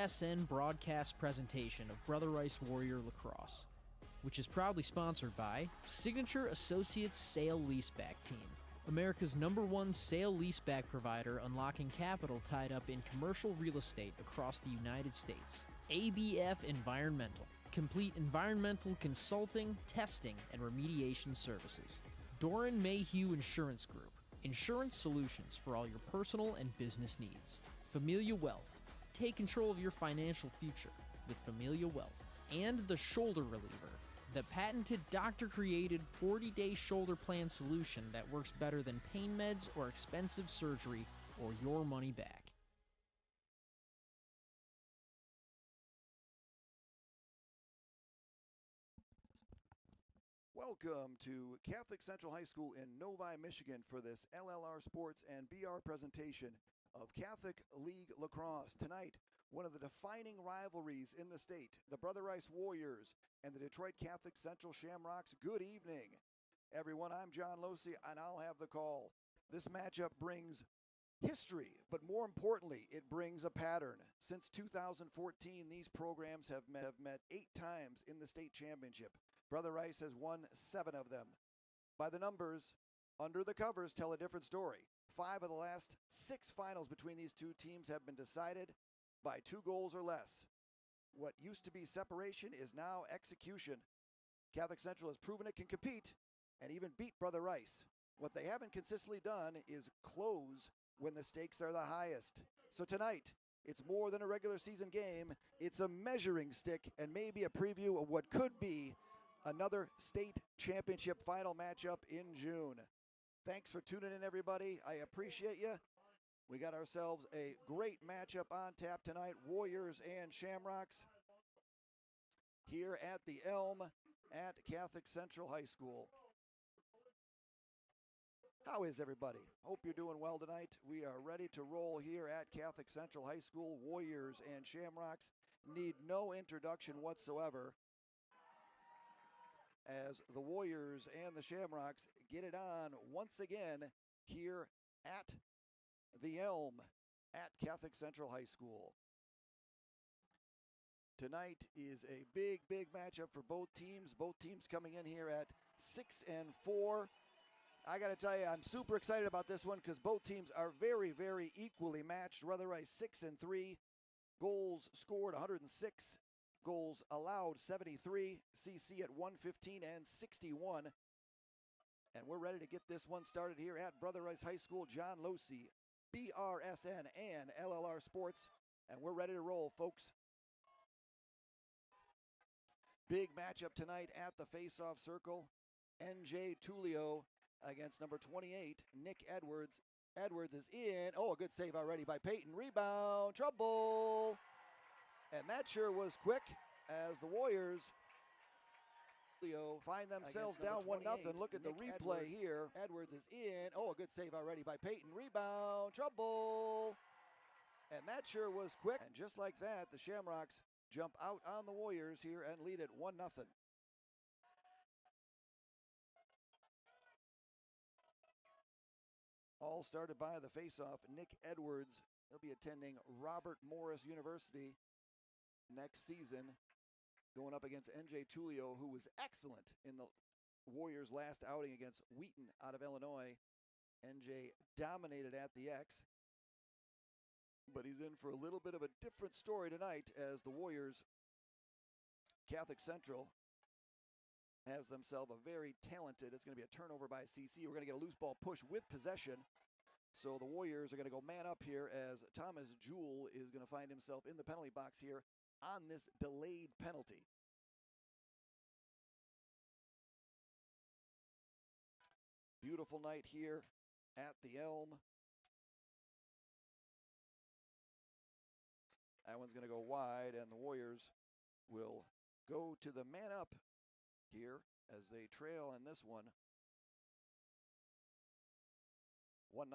SN broadcast presentation of Brother Rice Warrior Lacrosse, which is proudly sponsored by Signature Associates Sale Leaseback Team, America's #1 sale leaseback provider, unlocking capital tied up in commercial real estate across the United States. ABF Environmental, complete environmental consulting, testing, and remediation services. Doran Mayhew Insurance Group, insurance solutions for all your personal and business needs. Familia Wealth, take control of your financial future with Familia Wealth. And the Shoulder Reliever, the patented doctor-created 40-day shoulder plan solution that works better than pain meds or expensive surgery or your money back. Welcome to Catholic Central High School in Novi, Michigan for this LLR Sports and BR presentation of Catholic League Lacrosse. Tonight, one of the defining rivalries in the state, the Brother Rice Warriors and the Detroit Catholic Central Shamrocks. Good evening, everyone. I'm John Losey, and I'll have the call. This matchup brings history, but more importantly, it brings a pattern. Since 2014, these programs have met 8 times in the state championship. Brother Rice has won 7 of them. By the numbers, under the covers tell a different story. 5 of the last 6 finals between these two teams have been decided by 2 goals or less. What used to be separation is now execution. Catholic Central has proven it can compete and even beat Brother Rice. What they haven't consistently done is close when the stakes are the highest. So tonight, it's more than a regular season game. It's a measuring stick and maybe a preview of what could be another state championship final matchup in June. Thanks for tuning in, everybody. I appreciate you. We got ourselves a great matchup on tap tonight, Warriors and Shamrocks, here at the Elm at Catholic Central High School. How is everybody? Hope you're doing well tonight. We are ready to roll here at Catholic Central High School. Warriors and Shamrocks need no introduction whatsoever, as the Warriors and the Shamrocks get it on once again here at the Elm at Catholic Central High School. Tonight is a big matchup for both teams. Both teams coming in here at 6-4. I got to tell you, I'm super excited about this one because both teams are very equally matched. Brother Rice 6-3, goals scored 106, goals allowed 73, CC at 115 and 61. And we're ready to get this one started here at Brother Rice High School. John Losey, BRSN and LLR Sports, and we're ready to roll, folks. Big matchup tonight at the face-off circle. NJ Tulio against number 28, Nick Edwards. Edwards is in. Oh, a good save already by Peyton. Rebound, trouble. And that sure was quick as the Warriors find themselves down 1-0. Look at the replay here. Edwards is in. Oh, a good save already by Peyton. Rebound, trouble. And that sure was quick. And just like that, the Shamrocks jump out on the Warriors here and lead it 1-0. All started by the faceoff. Nick Edwards, he'll be attending Robert Morris University next season, going up against NJ Tulio, who was excellent in the Warriors' last outing against Wheaton out of Illinois. NJ dominated at the X, but he's in for a little bit of a different story tonight as the Warriors, Catholic Central, has themselves a very talented, it's going to be a turnover by CC. We're going to get a loose ball push with possession. So the Warriors are going to go man up here as Thomas Jewell is going to find himself in the penalty box here on this delayed penalty. Beautiful night here at the Elm. That one's going to go wide, and the Warriors will go to the man up here as they trail in this one 1-0.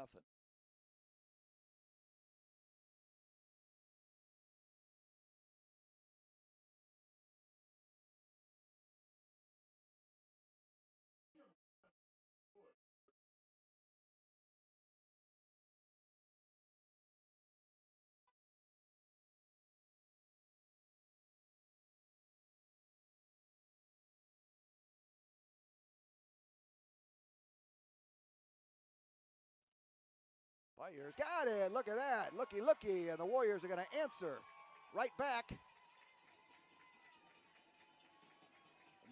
Fires, got it. Look at that. Looky, looky. And the Warriors are going to answer right back.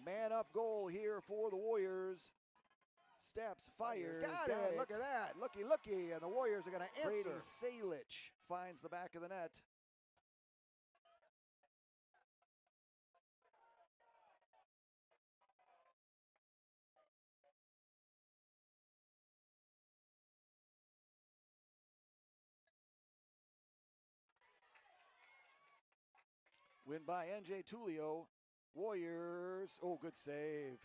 Man up goal here for the Warriors. Steps, fires, got it. Look at that. Looky, looky. And the Warriors are going to answer. Brady Salic finds the back of the net. Win by NJ Tulio. Warriors, oh, good save.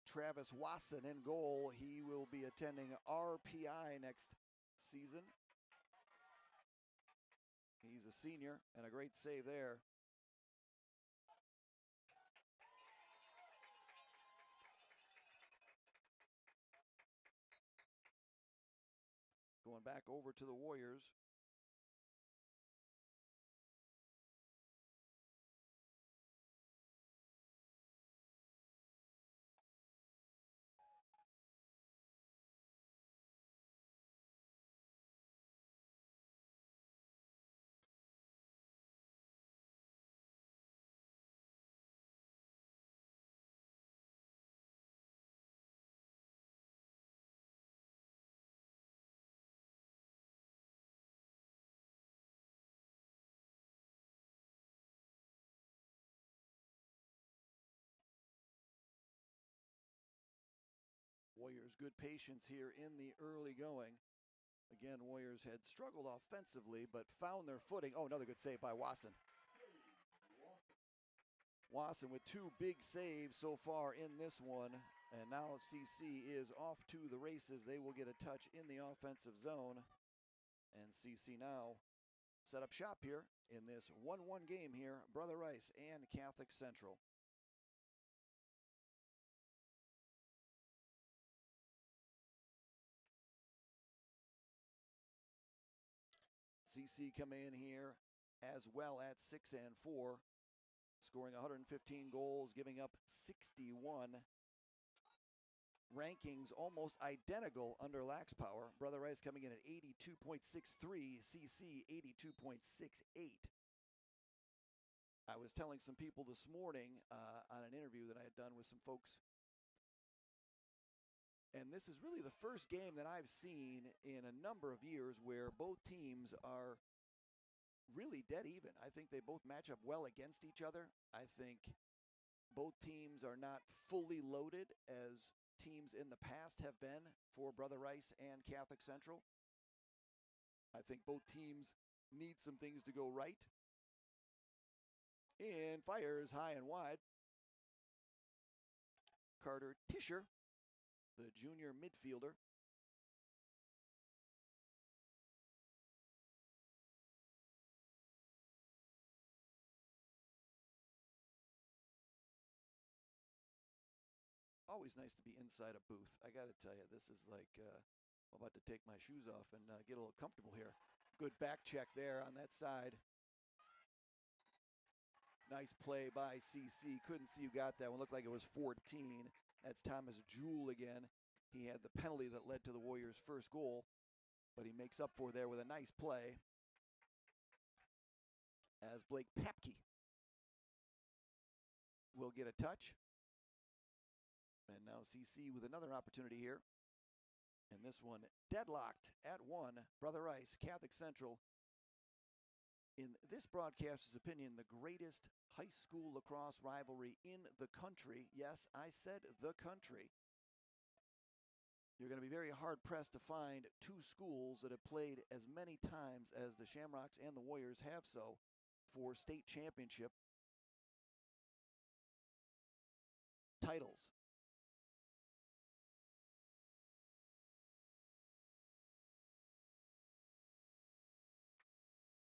Travis Wasson in goal. He will be attending RPI next season. He's a senior, and a great save there. Going back over to the Warriors. Warriors good patience here in the early going. Again, Warriors had struggled offensively, but found their footing. Oh, another good save by Wasson. Wasson with two big saves so far in this one. And now CC is off to the races. They will get a touch in the offensive zone. And CC now set up shop here in this 1-1 game here. Brother Rice and Catholic Central. CC come in here as well at 6-4, scoring 115 goals, giving up 61. Rankings almost identical under Lax Power. Brother Rice coming in at 82.63, CC 82.68. I was telling some people this morning on an interview that I had done with some folks, and this is really the first game that I've seen in a number of years where both teams are really dead even. I think they both match up well against each other. I think both teams are not fully loaded as teams in the past have been for Brother Rice and Catholic Central. I think both teams need some things to go right. And fires high and wide. Carter Tischer, the junior midfielder. Always nice to be inside a booth. I got to tell you, this is like I'm about to take my shoes off and get a little comfortable here. Good back check there on that side. Nice play by CC. Couldn't see who got that one. Looked like it was 14. That's Thomas Jewell again. He had the penalty that led to the Warriors' first goal, but he makes up for there with a nice play as Blake Papke will get a touch. And now CC with another opportunity here. And this one deadlocked at 1. Brother Rice, Catholic Central. In this broadcaster's opinion, the greatest high school lacrosse rivalry in the country. Yes, I said the country. You're going to be very hard-pressed to find two schools that have played as many times as the Shamrocks and the Warriors have so for state championship titles.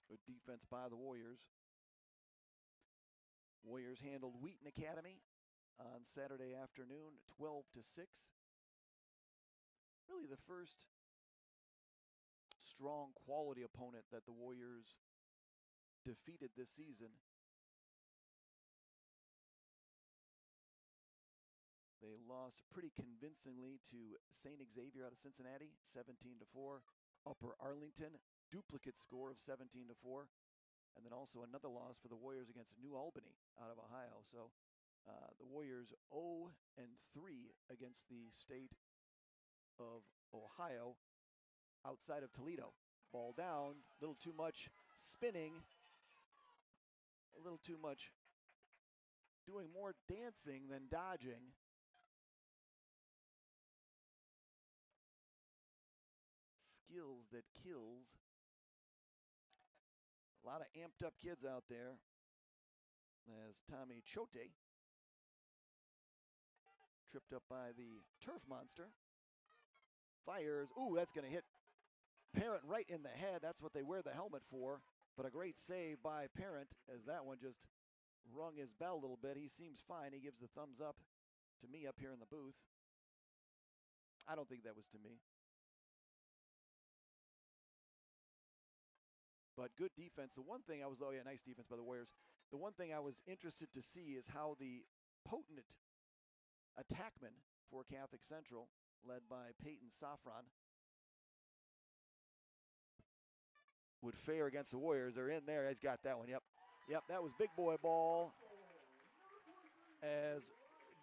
Good defense by the Warriors. Warriors handled Wheaton Academy on Saturday afternoon, 12-6. Really the first strong quality opponent that the Warriors defeated this season. They lost pretty convincingly to St. Xavier out of Cincinnati, 17-4. Upper Arlington, duplicate score of 17-4. And then also another loss for the Warriors against New Albany out of Ohio. So the Warriors 0-3 against the state of Ohio outside of Toledo. Ball down, a little too much spinning, a little too much doing more dancing than dodging. Skills that kills. A lot of amped up kids out there as Tommy Chote tripped up by the turf monster. Fires. Ooh, that's going to hit Parent right in the head. That's what they wear the helmet for. But a great save by Parent as that one just rung his bell a little bit. He seems fine. He gives the thumbs up to me up here in the booth. I don't think that was to me. But good defense. The one thing I was, oh yeah, nice defense by the Warriors. The one thing I was interested to see is how the potent attackman for Catholic Central, led by Peyton Safran, would fare against the Warriors. They're in there. He's got that one. Yep. Yep, that was big boy ball. As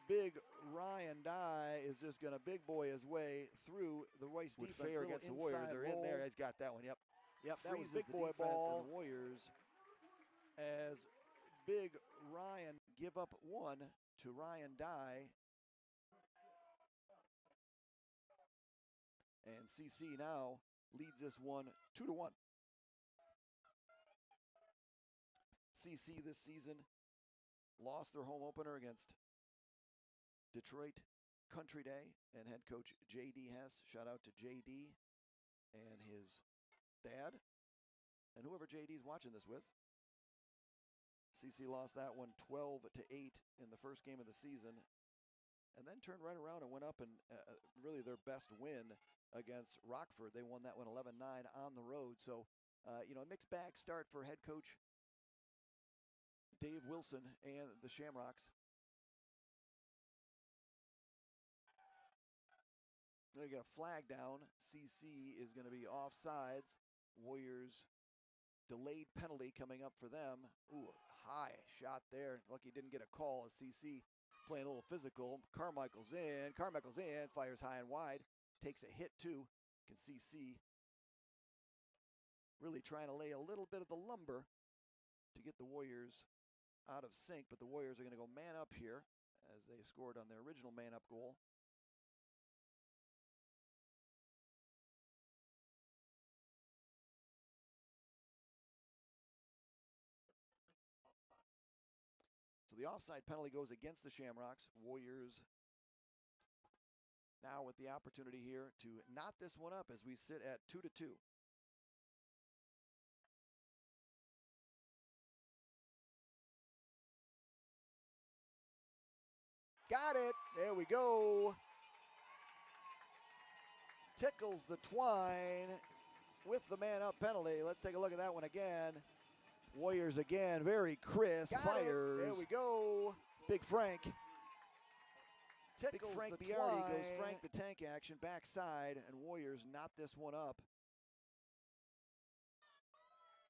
big Ryan Dye is just going to big boy his way through the Rice defense. Would fare against the Warriors. They're in there. He's got that one. Yep. Yep, that was big boy ball. And the Warriors, as big Ryan give up one to Ryan Dye. And CC now leads this one 2-1. CC this season lost their home opener against Detroit Country Day and head coach J.D. Hess. Shout out to J.D. and his dad and whoever J.D.'s watching this with. CC lost that one 12-8 in the first game of the season and then turned right around and went up and really their best win against Rockford. They won that one 11-9 on the road. So, a mixed bag start for head coach Dave Wilson and the Shamrocks. They got a flag down. CC is going to be offsides. Warriors delayed penalty coming up for them. Ooh, high shot there. Lucky didn't get a call as CC playing a little physical. Carmichael's in, fires high and wide. Takes a hit too. Can CC really trying to lay a little bit of the lumber to get the Warriors out of sync, but the Warriors are going to go man up here as they scored on their original man up goal. So the offside penalty goes against the Shamrocks. Warriors now with the opportunity here to knot this one up as we sit at 2-2. Got it. There we go. Tickles the twine with the man up penalty. Let's take a look at that one again. Warriors again, very crisp. Fires. There we go. Big Frank. Big Frank Biardi goes Frank the Tank action backside, and Warriors knot this one up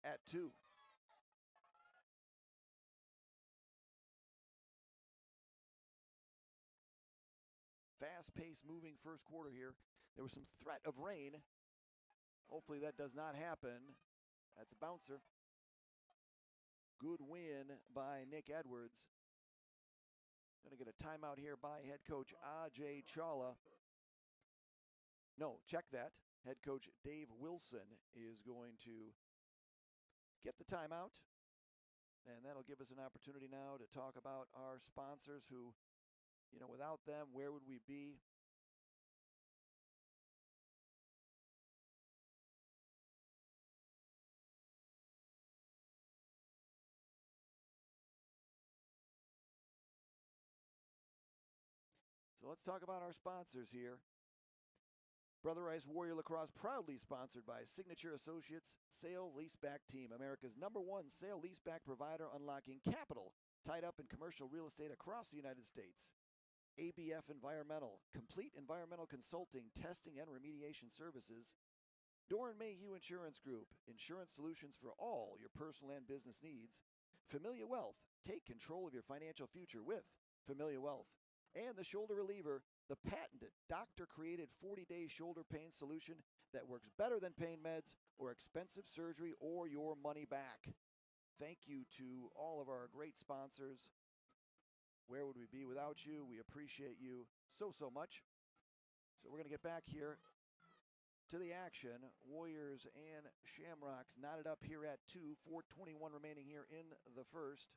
at 2. Fast-paced moving first quarter here. There was some threat of rain. Hopefully that does not happen. That's a bouncer. Good win by Nick Edwards. Going to get a timeout here by head coach Ajay Chawla. No, check that. Head coach Dave Wilson is going to get the timeout. And that'll give us an opportunity now to talk about our sponsors who, without them, where would we be? So let's talk about our sponsors here. Brother Rice Warrior Lacrosse proudly sponsored by Signature Associates Sale Leaseback Team, America's #1 sale leaseback provider unlocking capital tied up in commercial real estate across the United States. ABF Environmental, complete environmental consulting, testing, and remediation services. Doran Mayhew Insurance Group, insurance solutions for all your personal and business needs. Familia Wealth, take control of your financial future with Familia Wealth. And the shoulder reliever, the patented doctor-created 40-day shoulder pain solution that works better than pain meds or expensive surgery or your money back. Thank you to all of our great sponsors. Where would we be without you? We appreciate you so much. So we're going to get back here to the action. Warriors and Shamrocks knotted up here at 2, 4:21 remaining here in the first.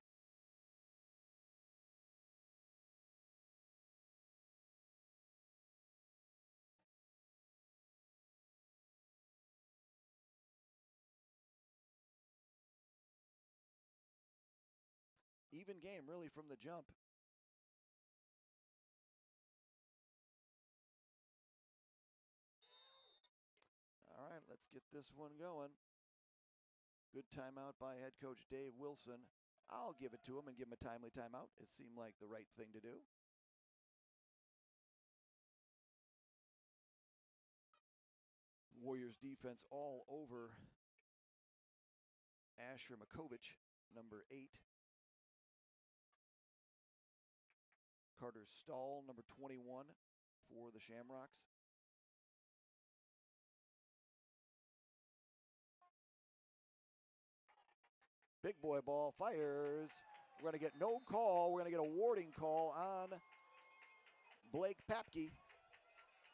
Even game really from the jump. All right, let's get this one going. Good timeout by head coach Dave Wilson. I'll give it to him and give him a timely timeout. It seemed like the right thing to do. Warriors defense all over Asher Makovich, number 8. Carter Stahl, number 21 for the Shamrocks. Big boy ball fires. We're going to get no call. We're going to get a warning call on Blake Papke.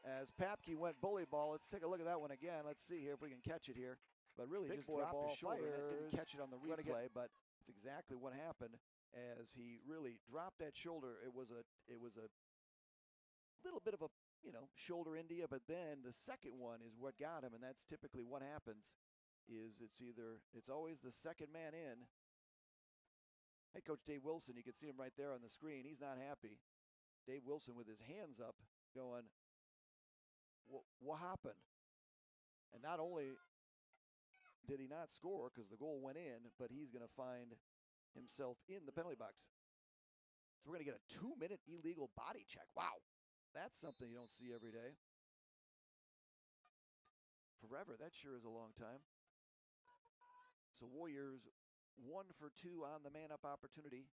As Papke went bully ball. Let's take a look at that one again. Let's see here if we can catch it here. But really Big just boy dropped ball his shoulder and fires. didn't catch it on the replay, but it's exactly what happened as he really dropped that shoulder. It was a little bit of a, shoulder India, but then the second one is what got him, and that's typically what happens. It's always the second man in. Head coach Dave Wilson, you can see him right there on the screen. He's not happy. Dave Wilson with his hands up going, what happened? And not only did he not score because the goal went in, but he's going to find himself in the penalty box. So we're going to get a 2-minute illegal body check. Wow. That's something you don't see every day. Forever. That sure is a long time. So Warriors 1 for 2 on the man-up opportunity.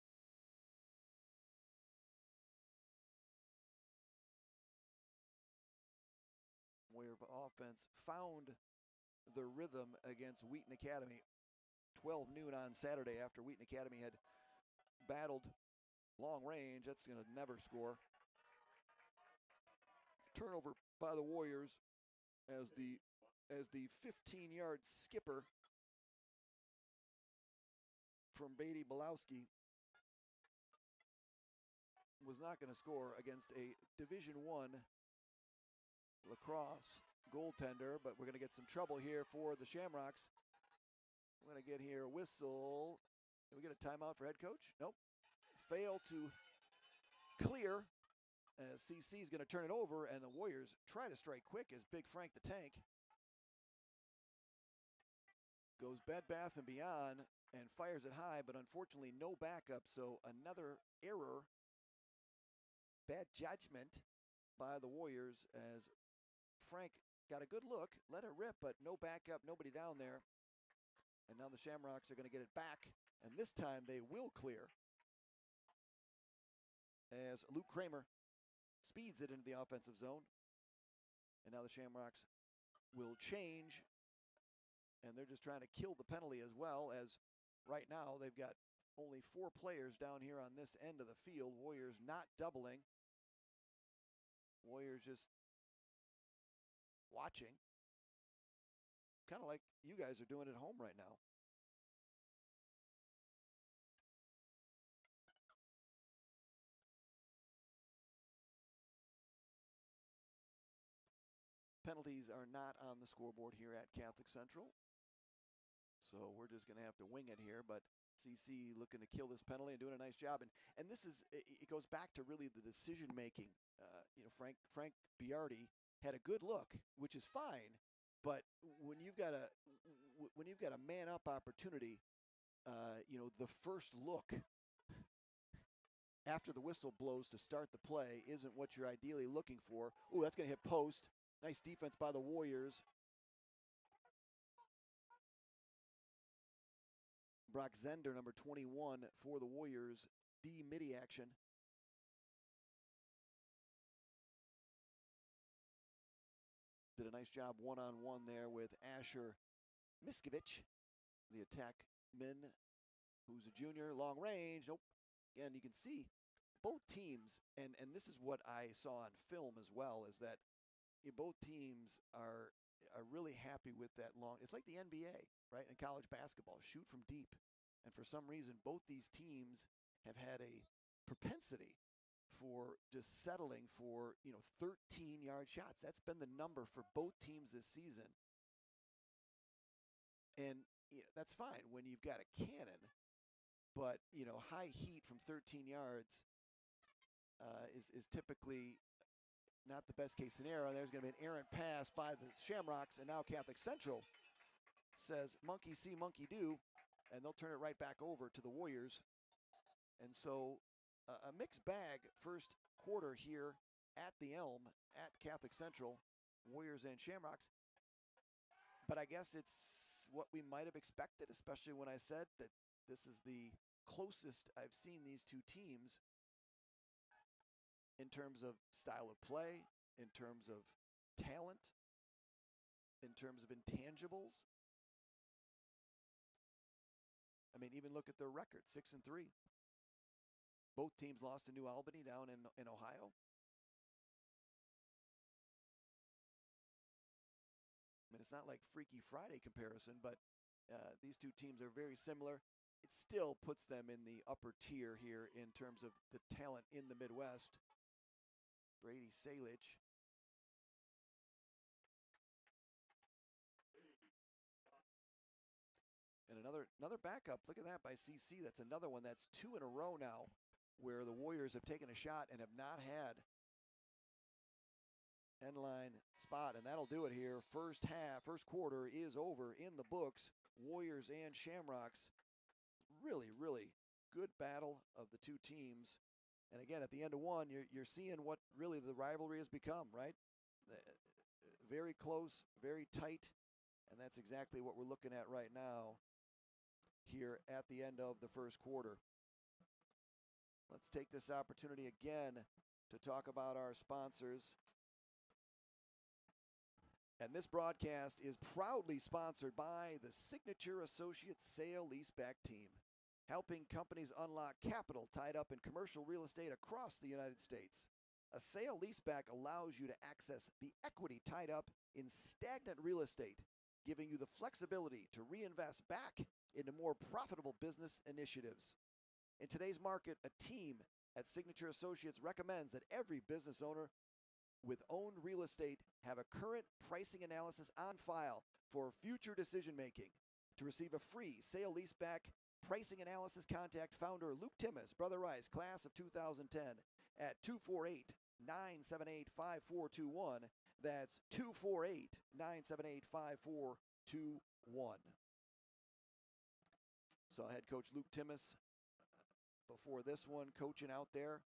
Warrior offense found the rhythm against Wheaton Academy. 12 noon on Saturday after Wheaton Academy had battled long range. That's going to never score. Turnover by the Warriors as the 15-yard skipper from Beatty Belowski was not going to score against a Division I lacrosse goaltender, but we're going to get some trouble here for the Shamrocks. We're going to get here a whistle. Did we get a timeout for head coach? Nope. Fail to clear. CC is going to turn it over, and the Warriors try to strike quick as Big Frank the Tank goes Bed Bath & Beyond and fires it high, but unfortunately no backup, so another error, bad judgment by the Warriors as Frank got a good look, let it rip, but no backup, nobody down there. And now the Shamrocks are going to get it back, and this time they will clear as Luke Kramer speeds it into the offensive zone. And now the Shamrocks will change, and they're just trying to kill the penalty as well, as right now they've got only 4 players down here on this end of the field. Warriors not doubling. Warriors just watching. Kind of like you guys are doing at home right now. Penalties are not on the scoreboard here at Catholic Central. So we're just going to have to wing it here, but CC looking to kill this penalty and doing a nice job. And this is, it goes back to really the decision making. Frank Biardi had a good look, which is fine, but when you've got a man up opportunity, the first look after the whistle blows to start the play isn't what you're ideally looking for. Ooh, that's going to hit post. Nice defense by the Warriors. Brock Zender, number 21 for the Warriors, D-midi action. Did a nice job one-on-one there with Asher Miskovich, the attack min, who's a junior, long range. Nope. Again, you can see both teams, and this is what I saw on film as well, is that both teams are really happy with that long. It's like the NBA, right, in college basketball, shoot from deep. And for some reason, both these teams have had a propensity for just settling for, 13-yard shots. That's been the number for both teams this season. And that's fine when you've got a cannon, but, high heat from 13 yards is typically not the best case scenario. There's going to be an errant pass by the Shamrocks, and now Catholic Central says monkey see, monkey do, and they'll turn it right back over to the Warriors. And so a mixed bag first quarter here at the Elm at Catholic Central, Warriors and Shamrocks. But I guess it's what we might have expected, especially when I said that this is the closest I've seen these two teams in terms of style of play, in terms of talent, in terms of intangibles. I mean, even look at their record, 6-3. Both teams lost to New Albany down in Ohio. I mean, it's not like Freaky Friday comparison, but these two teams are very similar. It still puts them in the upper tier here in terms of the talent in the Midwest. Brady Salich. And another backup. Look at that by CC. That's another one. That's 2 in a row now where the Warriors have taken a shot and have not had end line spot. And that'll do it here. First quarter is over in the books. Warriors and Shamrocks. Really, really good battle of the two teams. And again, at the end of one, you're seeing what really the rivalry has become, right? Very close, very tight, and that's exactly what we're looking at right now here at the end of the first quarter. Let's take this opportunity again to talk about our sponsors. And this broadcast is proudly sponsored by the Signature Associates Sale Leaseback Team, helping companies unlock capital tied up in commercial real estate across the United States. A sale leaseback allows you to access the equity tied up in stagnant real estate, giving you the flexibility to reinvest back into more profitable business initiatives. In today's market, a team at Signature Associates recommends that every business owner with owned real estate have a current pricing analysis on file for future decision making. To receive a free sale leaseback pricing analysis, contact founder Luke Timmis, Brother Rice, class of 2010, at 248-978-5421. That's 248-978-5421. So head coach Luke Timmis before this one, coaching out there.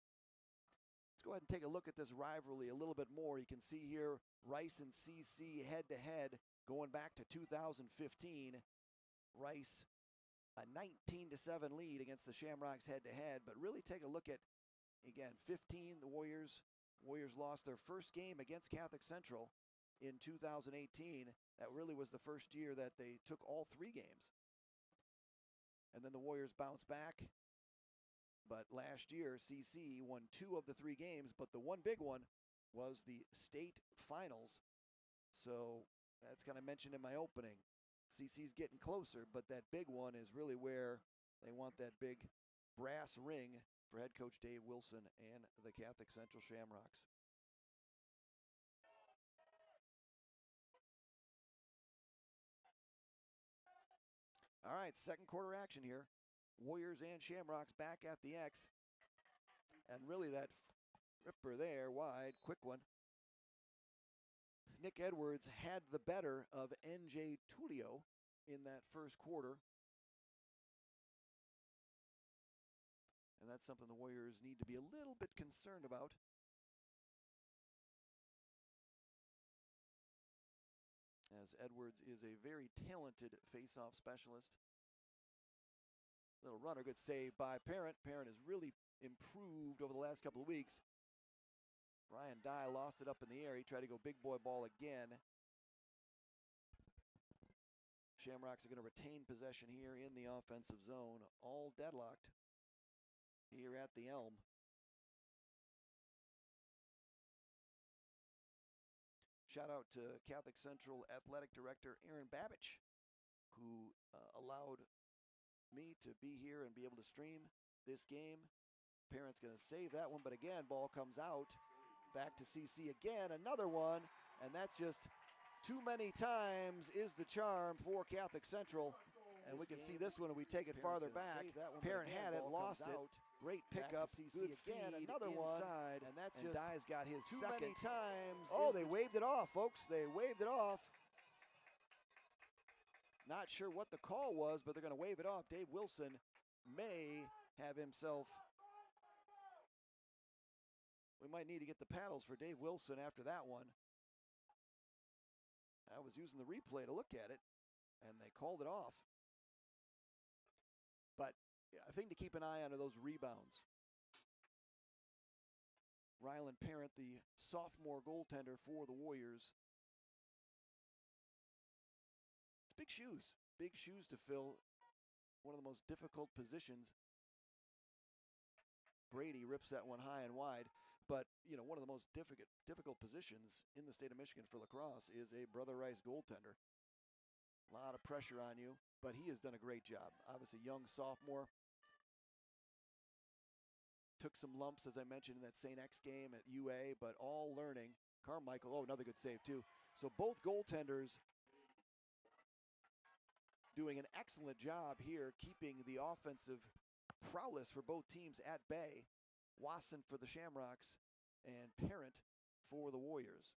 Let's go ahead and take a look at this rivalry a little bit more. You can see here Rice and CC head-to-head going back to 2015. Rice a 19-7 lead against the Shamrocks head-to-head, but really take a look at, again, 15, the Warriors lost their first game against Catholic Central in 2018. That really was the first year that they took all 3 games. And then the Warriors bounced back. But last year, CC won 2 of the 3 games, but the one big one was the state finals. So that's kind of mentioned in my opening. CC's getting closer, but that big one is really where they want that big brass ring for head coach Dave Wilson and the Catholic Central Shamrocks. All right, second quarter action here. Warriors and Shamrocks back at the X. And really that ripper there, wide, quick one. Nick Edwards had the better of NJ Tulio in that first quarter. And that's something the Warriors need to be a little bit concerned about. As Edwards is a very talented face-off specialist. Little runner, good save by Parent. Parent has really improved over the last couple of weeks. Ryan Dye lost it up in the air. He tried to go big boy ball again. Shamrocks are going to retain possession here in the offensive zone. All deadlocked here at the Elm. Shout out to Catholic Central Athletic Director Aaron Babich, who allowed me to be here and be able to stream this game. Parent's going to save that one, but again, ball comes out. Back to CC again, another one, and that's just too many times is the charm for Catholic Central. And we can see this one, and we take it farther back. Parent had it, lost it. Great pickup, good feed, another one, and that's just Dye's got his too many times. Oh, they waved it off, folks. They waved it off. Not sure what the call was, but they're going to wave it off. Dave Wilson may have himself. We might need to get the paddles for Dave Wilson after that one. I was using the replay to look at it, and they called it off. But a thing to keep an eye on are those rebounds. Rylan Parent, the sophomore goaltender for the Warriors. It's big shoes to fill. One of the most difficult positions. Brady rips that one high and wide. But, you know, one of the most difficult positions in the state of Michigan for lacrosse is a Brother Rice goaltender. A lot of pressure on you, but he has done a great job. Obviously, young sophomore. Took some lumps, as I mentioned, in that St. X game at UA, but all learning. Carmichael, oh, another good save, too. So both goaltenders doing an excellent job here, keeping the offensive prowess for both teams at bay. Wasson for the Shamrocks and Parent for the Warriors.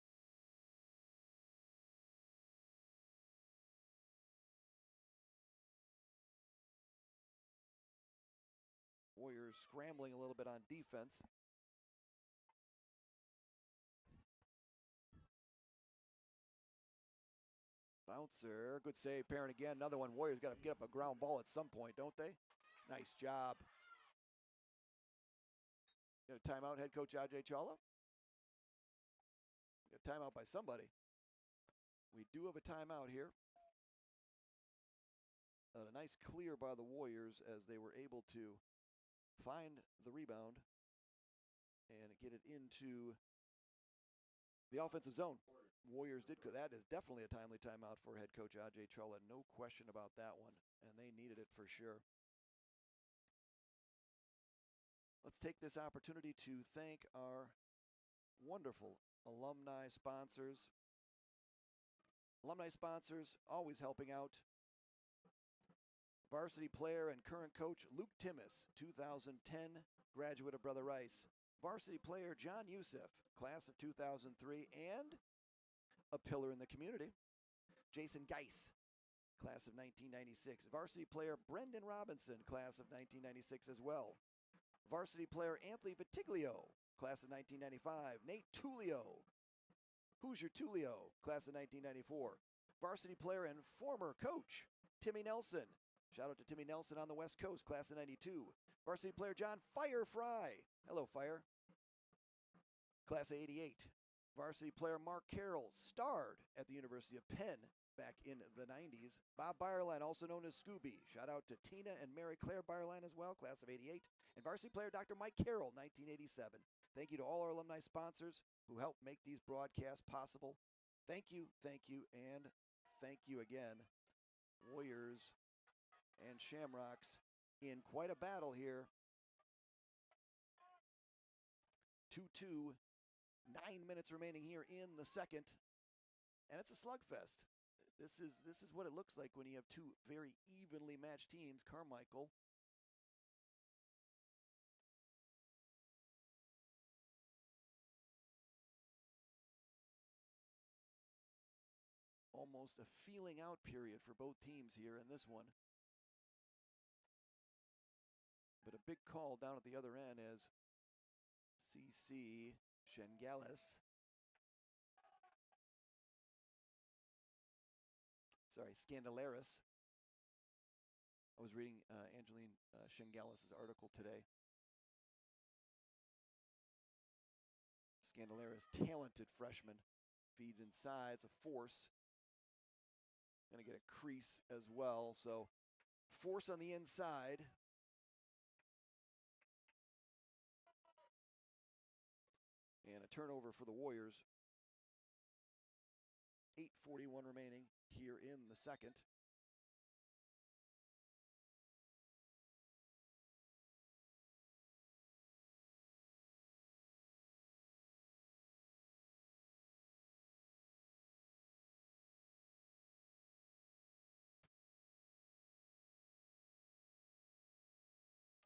Warriors scrambling a little bit on defense. Bouncer, good save, Parent again. Another one. Warriors got to get up a ground ball at some point, don't they? Nice job. Got a timeout, head coach Ajay Chawla. Got a timeout by somebody. We do have a timeout here. A nice clear by the Warriors as they were able to find the rebound and get it into the offensive zone. Warriors did. That is definitely a timely timeout for head coach Ajay Chawla. No question about that one, and they needed it for sure. Let's take this opportunity to thank our wonderful alumni sponsors. Alumni sponsors always helping out. Varsity player and current coach Luke Timmis, 2010 graduate of Brother Rice. Varsity player John Youssef, class of 2003, and a pillar in the community. Jason Geis, class of 1996. Varsity player Brendan Robinson, class of 1996 as well. Varsity player Anthony Vitiglio, class of 1995. Nate Tullio, Hoosier Tullio, class of 1994. Varsity player and former coach Timmy Nelson. Shout out to Timmy Nelson on the West Coast, class of 92. Varsity player John Fire Fry. Hello, Fire. Class of 88. Varsity player Mark Carroll starred at the University of Penn back in the 90s. Bob Byerline, also known as Scooby. Shout out to Tina and Mary Claire Byerline as well, class of 88. And varsity player Dr. Mike Carroll, 1987. Thank you to all our alumni sponsors who helped make these broadcasts possible. Thank you, and thank you again. Warriors and Shamrocks in quite a battle here. 2-2, 9 minutes remaining here in the second, and it's a slugfest. This is what it looks like when you have two very evenly matched teams. Carmichael almost a feeling out period for both teams here in this one. But a big call down at the other end as CC Shengalis. Sorry, Scandalaris. I was reading Angeline Shengalis' article today. Scandalaris, talented freshman, feeds inside. It's a force. Going to get a crease as well. So force on the inside. And a turnover for the Warriors. 8:41 remaining here in the second.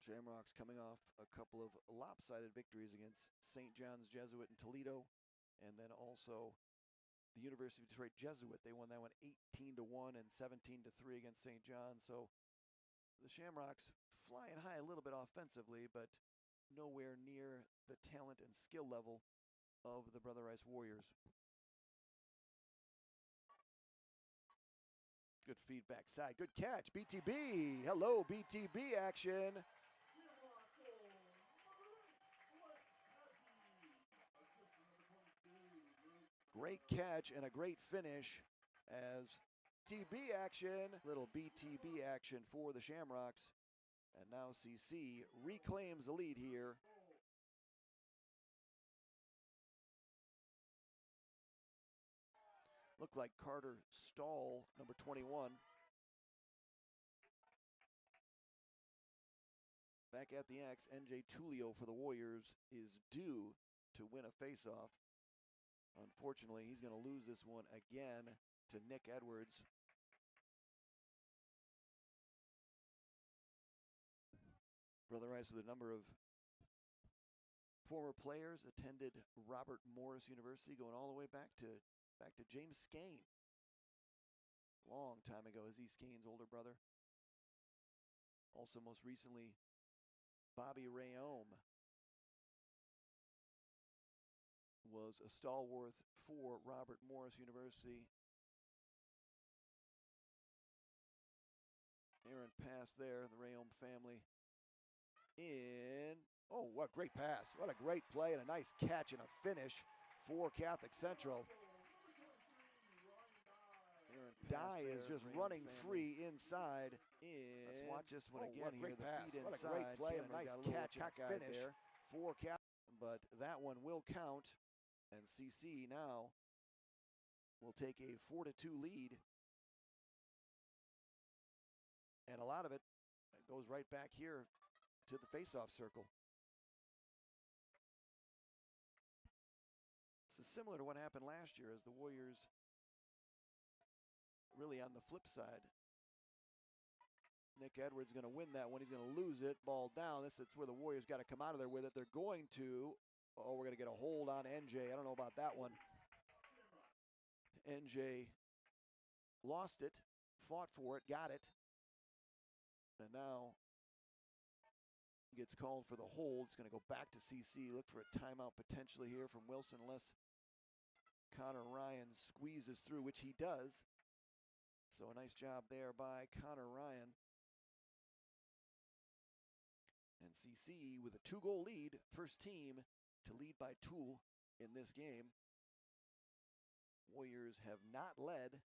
Shamrocks coming off a couple of lopsided victories against St. John's Jesuit in Toledo, and then also the University of Detroit Jesuit. They won that one 18-1 and 17-3 against St. John's. So the Shamrocks flying high a little bit offensively, but nowhere near the talent and skill level of the Brother Rice Warriors. Good feedback side. Good catch. BTB. Hello, BTB action. Great catch and a great finish as TB action, little BTB action for the Shamrocks. And now CC reclaims the lead here. Looked like Carter Stahl, number 21. Back at the X, NJ Tulio for the Warriors is due to win a faceoff. Unfortunately, he's going to lose this one again to Nick Edwards. Brother Rice with a number of former players attended Robert Morris University, going all the way back to James Skane. Long time ago, is he Skane's older brother? Also, most recently, Bobby Rayome was a stalwart for Robert Morris University. Aaron pass there, the Rayome family in. Oh, what a great pass. What a great play and a nice catch and a finish for Catholic Central. Dye is just running free inside. Let's watch this one again here. The feed inside. What a great play and a nice catch and finish there for Catholic. But that one will count. And CC now will take a 4-2 lead. And a lot of it goes right back here to the faceoff circle. This is similar to what happened last year as the Warriors really on the flip side. Nick Edwards going to win that one. He's going to lose it. Ball down. It's where the Warriors got to come out of there with it. They're going to. Oh, we're going to get a hold on NJ. I don't know about that one. NJ lost it, fought for it, got it. And now gets called for the hold. It's going to go back to CC. Look for a timeout potentially here from Wilson unless Connor Ryan squeezes through, which he does. So a nice job there by Connor Ryan. And CC with a 2-goal lead, first team to lead by 2 in this game. Warriors have not led.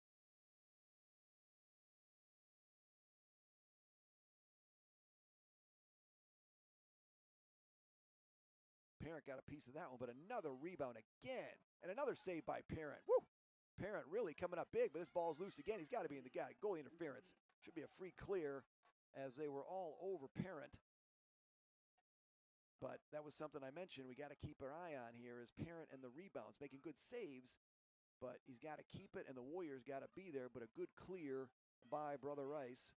Parent got a piece of that one, but another rebound again. And another save by Parent. Woo! Parent really coming up big, but this ball's loose again. He's got to be in the guy. Goalie interference. Should be a free clear as they were all over Parent. But that was something I mentioned we got to keep our eye on here is Parent and the rebounds, making good saves, but he's got to keep it, and the Warriors got to be there, but a good clear by Brother Rice.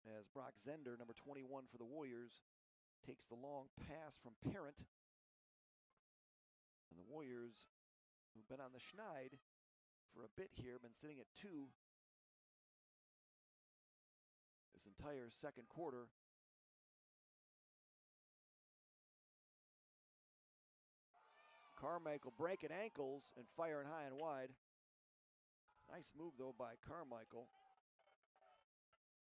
As Brock Zender, number 21 for the Warriors, takes the long pass from Parent. And the Warriors, who've been on the schneid for a bit here, been sitting at 2. this entire second quarter. Carmichael breaking ankles and firing high and wide. Nice move, though, by Carmichael.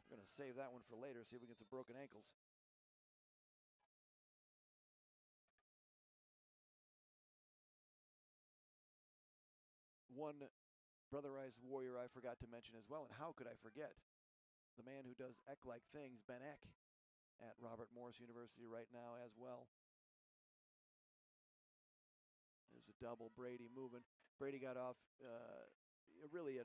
We're going to save that one for later, see if we get some broken ankles. One Brother Rice Warrior I forgot to mention as well, and how could I forget? The man who does Eck-like things, Ben Eck, at Robert Morris University right now as well. There's a double, Brady moving. Brady got off really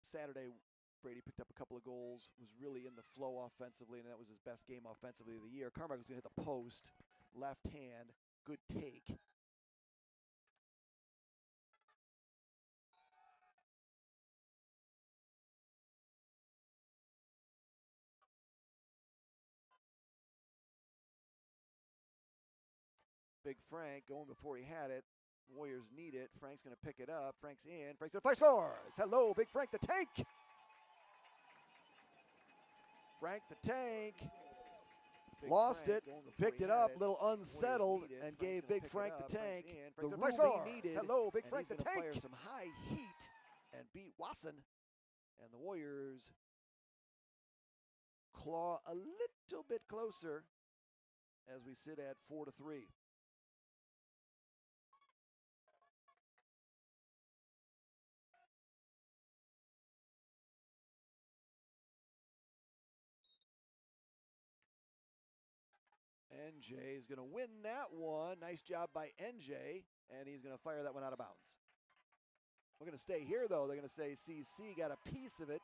Saturday. Brady picked up a couple of goals, was really in the flow offensively, and that was his best game offensively of the year. Carmichael's going to hit the post, left hand, good take. Big Frank going before he had it. Warriors need it. Frank's going to pick it up. Frank's in. Frank's going to fire, scores! Hello, Big Frank the Tank! Frank the Tank lost it, picked it up, a little unsettled, and gave Big Frank the Tank the Ruby needed. Hello, Big Frank the Tank! Fire some high heat and beat Wasson. And the Warriors claw a little bit closer as we sit at 4-3. NJ is going to win that one. Nice job by NJ, and he's going to fire that one out of bounds. We're going to stay here, though. They're going to say CC got a piece of it.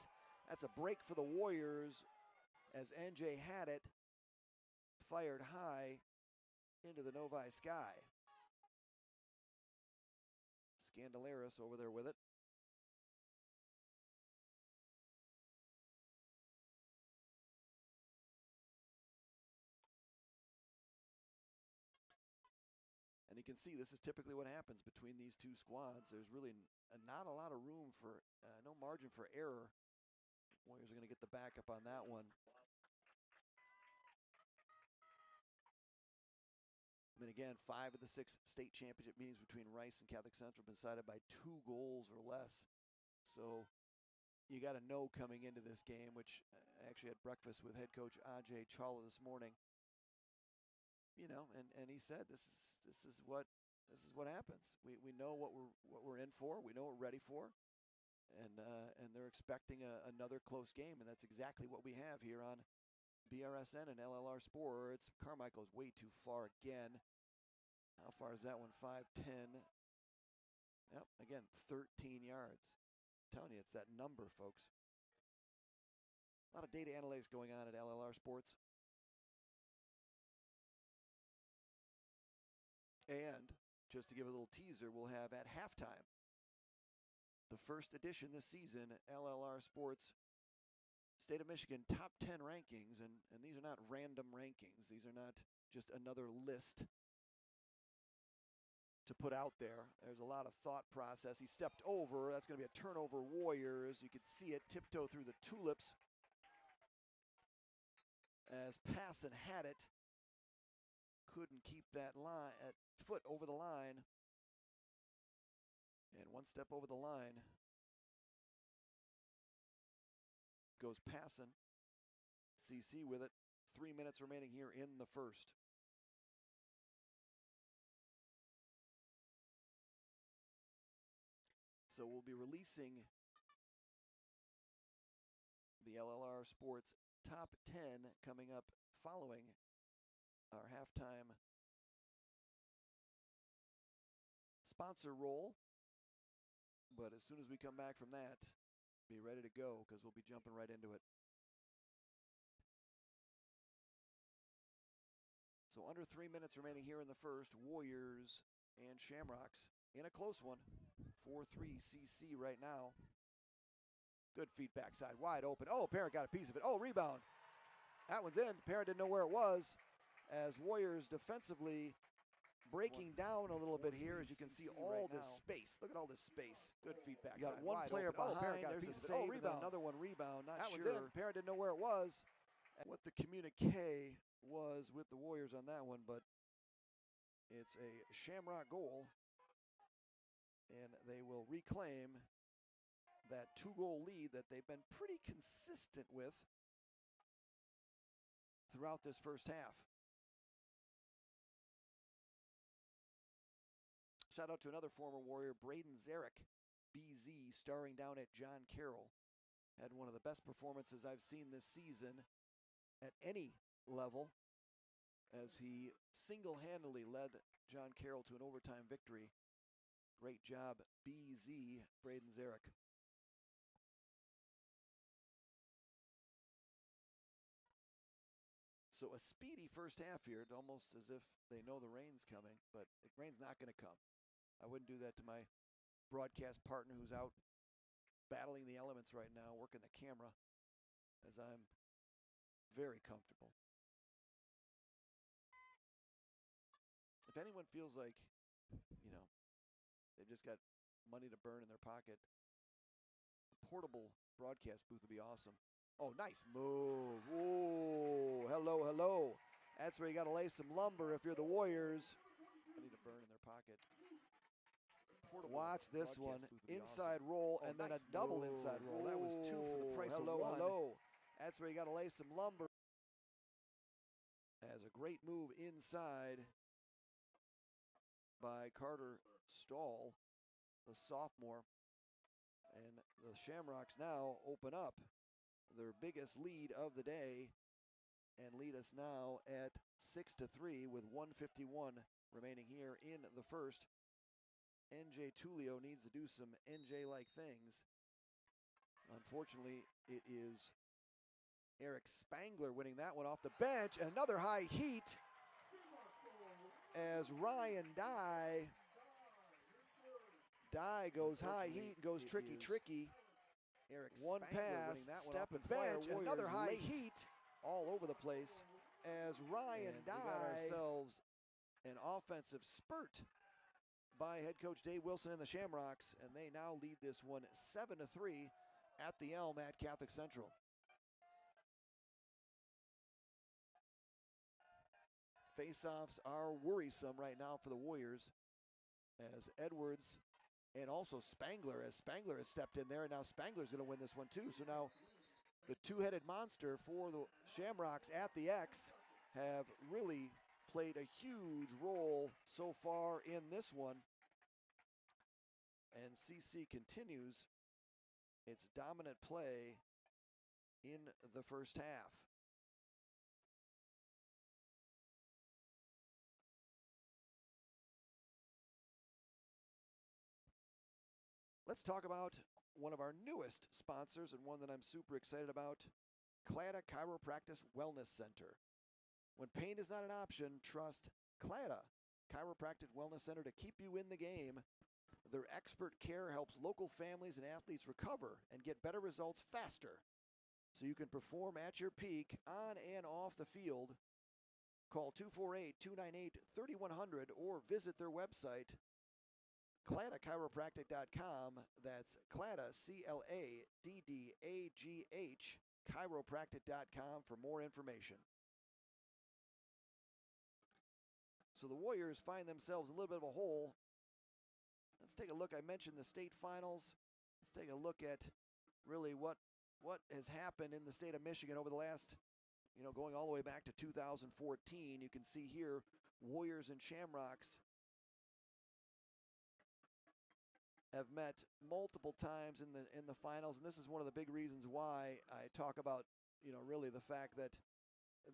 That's a break for the Warriors as NJ had it, fired high into the Novi sky. Scandalaris over there with it. And you can see this is typically what happens between these two squads. There's really not a lot of room for, no margin for error. Warriors are going to get the backup on that one. I mean, again, 5 of the 6 state championship meetings between Rice and Catholic Central have been decided by 2 goals or less. So you got to know coming into this game, which I actually had breakfast with head coach Ajay Chawla this morning. You know, and he said this is what happens. We know what we're in for. We know what we're ready for, and they're expecting another close game, and that's exactly what we have here on BRSN and LLR Sports. Carmichael's way too far again. How far is that one? 5-10. Yep, again 13 yards. I'm telling you, it's that number, folks. A lot of data analytics going on at LLR Sports. And just to give a little teaser, we'll have at halftime the first edition this season, LLR Sports State of Michigan top 10 rankings. And these are not random rankings. These are not just another list to put out there. There's a lot of thought process. He stepped over. That's going to be a turnover, Warriors. You could see it tiptoe through the tulips as Passon had it. Couldn't keep that foot over the line. And one step over the line goes Passon. CC with it. 3 minutes remaining here in the first. So we'll be releasing the LLR Sports top 10 coming up following our halftime sponsor roll. But as soon as we come back from that, be ready to go because we'll be jumping right into it. So under 3 minutes remaining here in the first, Warriors and Shamrocks in a close one. 4-3 CC right now. Good feed backside, wide open. Oh, Parent got a piece of it. Oh, rebound. That one's in. Parent didn't know where it was as Warriors defensively breaking down a little bit here, as you can see all this space. Look at all this space. Good feedback. You got one player behind. There's a save. Rebound. Another one rebound. Not That sure. one's in. Parent didn't know where it was. And what the communique was with the Warriors on that one, but it's a Shamrock goal, and they will reclaim that 2-goal lead that they've been pretty consistent with throughout this first half. Shout out to another former Warrior, Braden Zarek, BZ, starring down at John Carroll. Had one of the best performances I've seen this season at any level, as he single-handedly led John Carroll to an overtime victory. Great job, BZ, Braden Zarek. So a speedy first half here, almost as if they know the rain's coming, but the rain's not going to come. I wouldn't do that to my broadcast partner who's out battling the elements right now, working the camera, as I'm very comfortable. If anyone feels like, you know, they've just got money to burn in their pocket, a portable broadcast booth would be awesome. Oh, nice move. Whoa, hello, hello. That's where you got to lay some lumber if you're the Warriors. Money to burn in their pocket. Watch this one. Inside roll, and then a double inside roll. That was 2 for the price of 1. Hello. That's where you got to lay some lumber. As a great move inside by Carter Stahl, the sophomore. And the Shamrocks now open up their biggest lead of the day and lead us now at 6-3 with 1:51 remaining here in the first. NJ Tulio needs to do some NJ-like things. Unfortunately, it is Eric Spangler winning that one off the bench, and another high heat as Ryan Dye goes high heat and goes tricky. Eric one pass, step and bench, and another high heat all over the place as Ryan Dye. We got ourselves an offensive spurt by head coach Dave Wilson and the Shamrocks, and they now lead this one 7-3 at the Elm at Catholic Central. Faceoffs are worrisome right now for the Warriors, as Edwards and also Spangler has stepped in there, and now Spangler's going to win this one too. So now the two-headed monster for the Shamrocks at the X have really played a huge role so far in this one. And CC continues its dominant play in the first half. Let's talk about one of our newest sponsors, and one that I'm super excited about, Clada Chiropractic Wellness Center. When pain is not an option, trust Clada Chiropractic Wellness Center to keep you in the game. Their expert care helps local families and athletes recover and get better results faster, so you can perform at your peak on and off the field. Call 248-298-3100 or visit their website, CladaChiropractic.com. That's Clada, CLADDAGH, chiropractic.com for more information. So the Warriors find themselves a little bit of a hole. Let's take a look. I mentioned the state finals. Let's take a look at really what has happened in the state of Michigan over the last, going all the way back to 2014. You can see here, Warriors and Shamrocks have met multiple times in the finals, and this is one of the big reasons why I talk about, really the fact that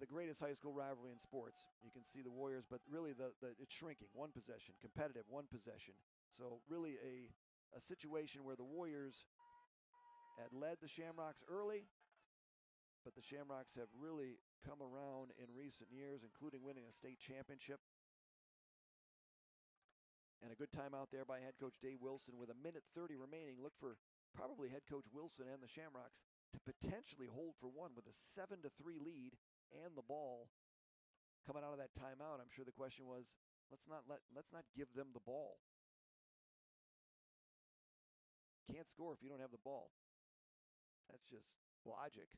the greatest high school rivalry in sports. You can see the Warriors, but really it's shrinking. One possession, competitive, one possession. So really a situation where the Warriors had led the Shamrocks early, but the Shamrocks have really come around in recent years, including winning a state championship. And a good time out there by head coach Dave Wilson with 1:30 remaining. Look for probably head coach Wilson and the Shamrocks to potentially hold for one with a 7-3 lead and the ball coming out of that timeout. I'm sure the question was, Let's not give them the ball. Can't score if you don't have the ball. That's just logic.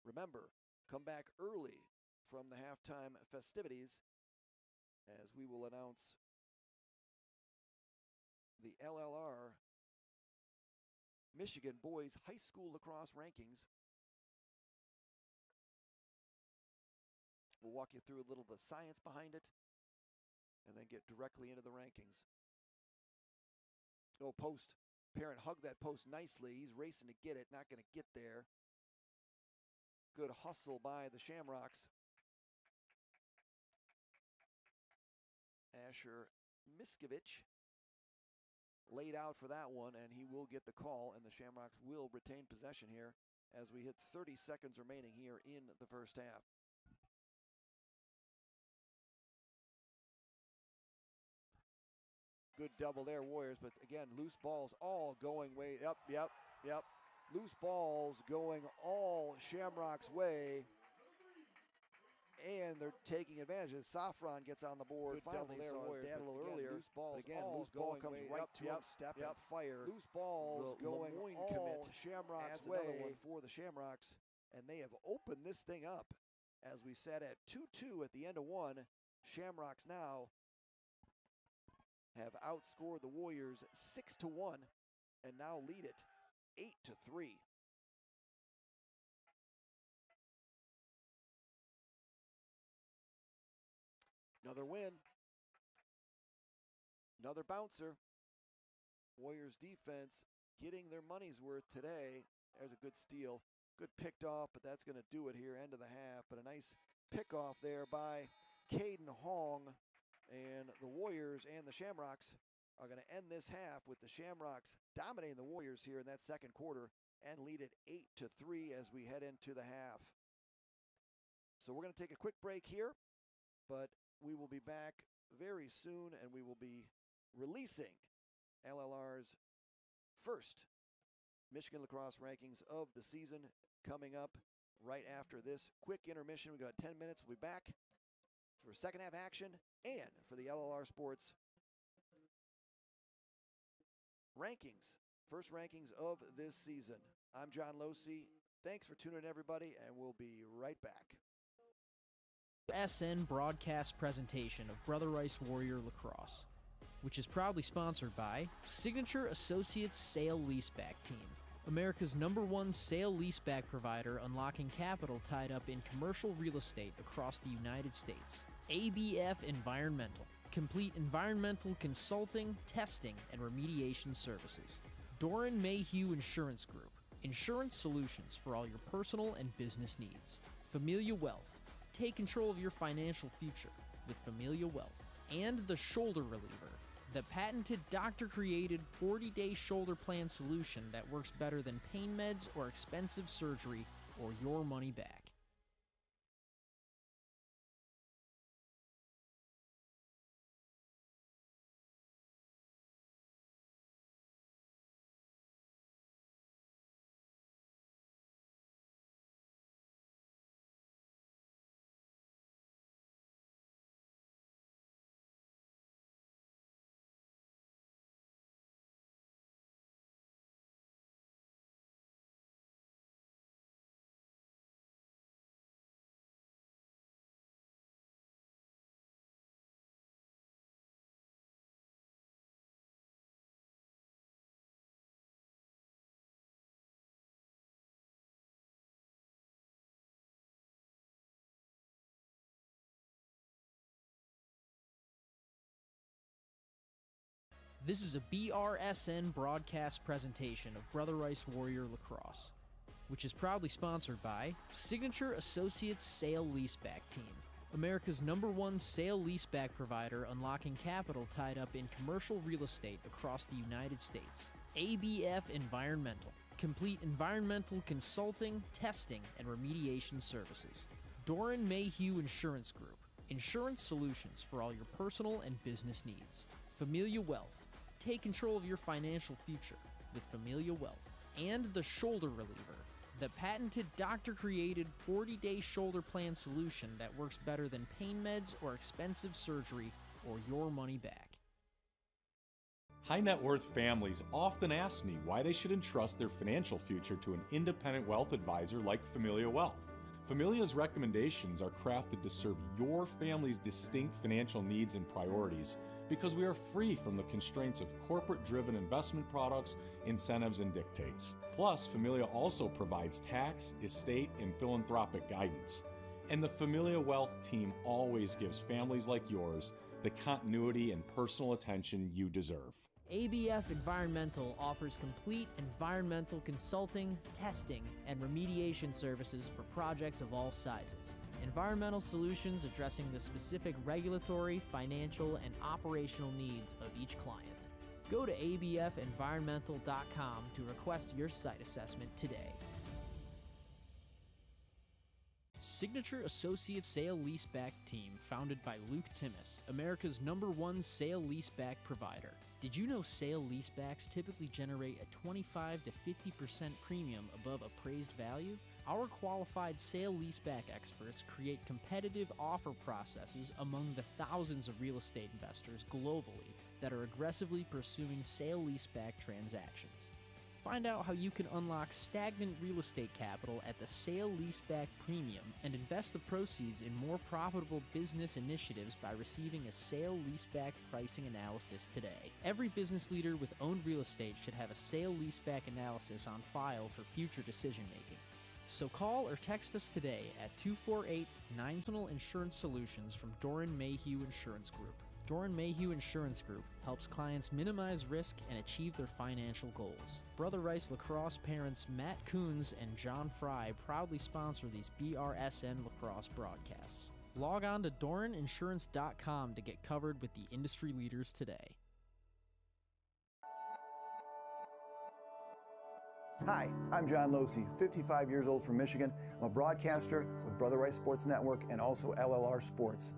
Remember, come back early from the halftime festivities as we will announce the LLR Michigan Boys High School Lacrosse rankings. We'll walk you through a little of the science behind it and then get directly into the rankings. Oh, post. Parent hugged that post nicely. He's racing to get it, not going to get there. Good hustle by the Shamrocks. Asher Miskovich laid out for that one, and he will get the call, and the Shamrocks will retain possession here as we hit 30 seconds remaining here in the first half. Good double there, Warriors, but again, loose balls all going way up. Yep. Loose balls going all Shamrocks' way. And they're taking advantage. Safran gets on the board. Good Finally, double there, Warriors, a little earlier. Loose balls. But again, loose ball comes right to him. Step and fire. Loose balls The going Lemoyne all commit Shamrocks' adds another way one. for the Shamrocks. And they have opened this thing up. As we said at 2-2 at the end of one, Shamrocks now have outscored the Warriors 6-1 and now lead it 8-3. Another win. Another bouncer. Warriors defense getting their money's worth today. There's a good steal. Good picked off, but that's going to do it here, end of the half. But a nice pickoff there by Caden Hong. And the Warriors and the Shamrocks are going to end this half with the Shamrocks dominating the Warriors here in that second quarter and lead it 8-3 as we head into the half. So we're going to take a quick break here, but we will be back very soon, and we will be releasing LLR's first Michigan lacrosse rankings of the season coming up right after this quick intermission. We've got 10 minutes. We'll be back for second half action and for the LLR Sports rankings, first rankings of this season. I'm John Losey. Thanks for tuning in, everybody, and we'll be right back. SN broadcast presentation of Brother Rice Warrior Lacrosse, which is proudly sponsored by Signature Associates Sale Leaseback Team, America's #1 sale leaseback provider, unlocking capital tied up in commercial real estate across the United States. ABF Environmental, complete environmental consulting, testing, and remediation services. Doran Mayhew Insurance Group, insurance solutions for all your personal and business needs. Familia Wealth, take control of your financial future with Familia Wealth. And the Shoulder Reliever, the patented doctor-created 40-day shoulder plan solution that works better than pain meds or expensive surgery or your money back. This is a BRSN broadcast presentation of Brother Rice Warrior Lacrosse, which is proudly sponsored by Signature Associates Sale Leaseback Team, America's #1 sale leaseback provider, unlocking capital tied up in commercial real estate across the United States. ABF Environmental, complete environmental consulting, testing, and remediation services. Doran Mayhew Insurance Group, insurance solutions for all your personal and business needs. Familia Wealth, take control of your financial future with Familia Wealth. And the Shoulder Reliever, the patented doctor-created 40-day shoulder plan solution that works better than pain meds or expensive surgery or your money back. High net worth families often ask me why they should entrust their financial future to an independent wealth advisor like Familia Wealth. Familia's recommendations are crafted to serve your family's distinct financial needs and priorities because we are free from the constraints of corporate-driven investment products, incentives, and dictates. Plus, Familia also provides tax, estate, and philanthropic guidance. And the Familia Wealth team always gives families like yours the continuity and personal attention you deserve. ABF Environmental offers complete environmental consulting, testing, and remediation services for projects of all sizes. Environmental solutions addressing the specific regulatory, financial, and operational needs of each client. Go to abfenvironmental.com to request your site assessment today. Signature Associate Sale Leaseback Team, founded by Luke Timmis, America's #1 sale leaseback provider. Did you know sale leasebacks typically generate a 25 to 50% premium above appraised value? Our qualified sale leaseback experts create competitive offer processes among the thousands of real estate investors globally that are aggressively pursuing sale leaseback transactions. Find out how you can unlock stagnant real estate capital at the sale leaseback premium and invest the proceeds in more profitable business initiatives by receiving a sale leaseback pricing analysis today. Every business leader with owned real estate should have a sale leaseback analysis on file for future decision making. So call or text us today at 248-9 Insurance Solutions from Doran Mayhew Insurance Group. Doran Mayhew Insurance Group helps clients minimize risk and achieve their financial goals. Brother Rice Lacrosse parents Matt Coons and John Fry proudly sponsor these BRSN lacrosse broadcasts. Log on to doraninsurance.com to get covered with the industry leaders today. Hi, I'm John Losey, 55 years old from Michigan. I'm a broadcaster with Brother Rice Sports Network and also LLR Sports.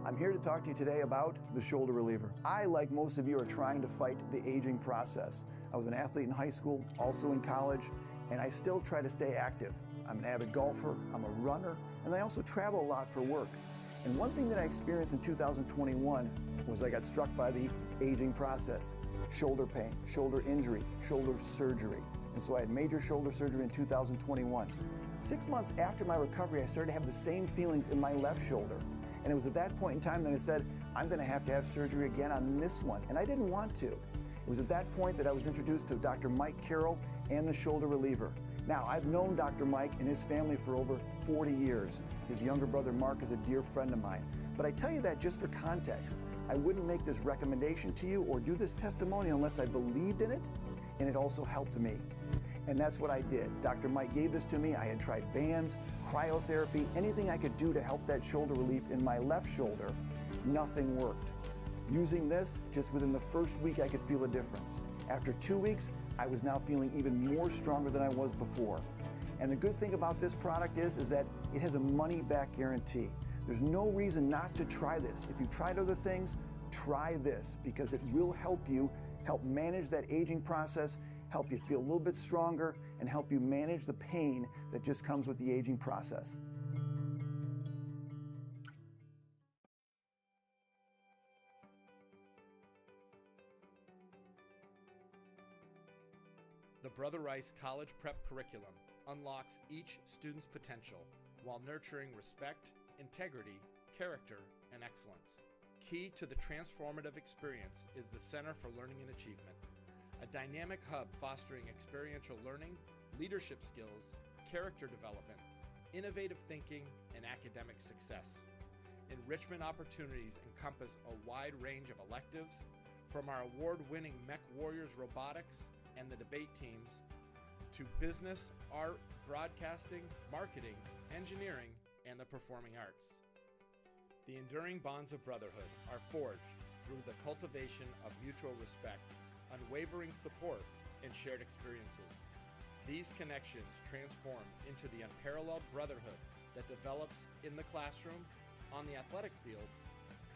I'm here to talk to you today about the shoulder reliever. I, like most of you, are trying to fight the aging process. I was an athlete in high school, also in college, and I still try to stay active. I'm an avid golfer, I'm a runner, and I also travel a lot for work. And one thing that I experienced in 2021 was I got struck by the aging process. Shoulder pain, shoulder injury, shoulder surgery. And so I had major shoulder surgery in 2021. 6 months after my recovery, I started to have the same feelings in my left shoulder. And it was at that point in time that I said, I'm going to have surgery again on this one. And I didn't want to. It was at that point that I was introduced to Dr. Mike Carroll and the shoulder reliever. Now, I've known Dr. Mike and his family for over 40 years. His younger brother, Mark, is a dear friend of mine. But I tell you that just for context. I wouldn't make this recommendation to you or do this testimony unless I believed in it, and it also helped me. And that's what I did. Dr. Mike gave this to me. I had tried bands, cryotherapy, anything I could do to help that shoulder relief in my left shoulder. Nothing worked. Using this, just within the first week, I could feel a difference. After 2 weeks, I was now feeling even more stronger than I was before. And the good thing about this product is that it has a money-back guarantee. There's no reason not to try this. If you've tried other things, try this because it will help you help manage that aging process, help you feel a little bit stronger, and help you manage the pain that just comes with the aging process. The Brother Rice College Prep curriculum unlocks each student's potential while nurturing respect, integrity, character, and excellence. Key to the transformative experience is the Center for Learning and Achievement, a dynamic hub fostering experiential learning, leadership skills, character development, innovative thinking, and academic success. Enrichment opportunities encompass a wide range of electives, from our award-winning Mech Warriors robotics and the debate teams, to business, art, broadcasting, marketing, engineering, and the performing arts. The enduring bonds of brotherhood are forged through the cultivation of mutual respect, unwavering support, and shared experiences. These connections transform into the unparalleled brotherhood that develops in the classroom, on the athletic fields,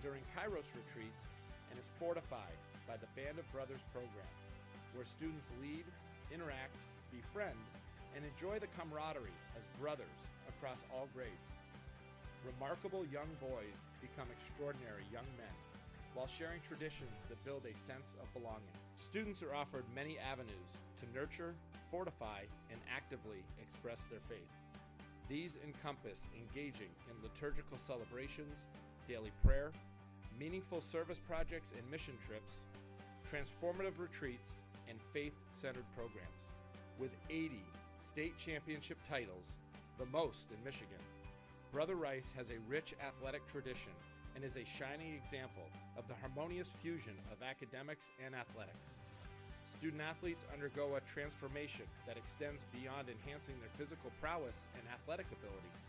during Kairos retreats, and is fortified by the Band of Brothers program, where students lead, interact, befriend, and enjoy the camaraderie as brothers across all grades. Remarkable young boys become extraordinary young men while sharing traditions that build a sense of belonging. Students are offered many avenues to nurture, fortify, and actively express their faith. These encompass engaging in liturgical celebrations, daily prayer, meaningful service projects and mission trips, transformative retreats, and faith-centered programs. With 80 state championship titles, the most in Michigan, Brother Rice has a rich athletic tradition and is a shining example of the harmonious fusion of academics and athletics. Student athletes undergo a transformation that extends beyond enhancing their physical prowess and athletic abilities.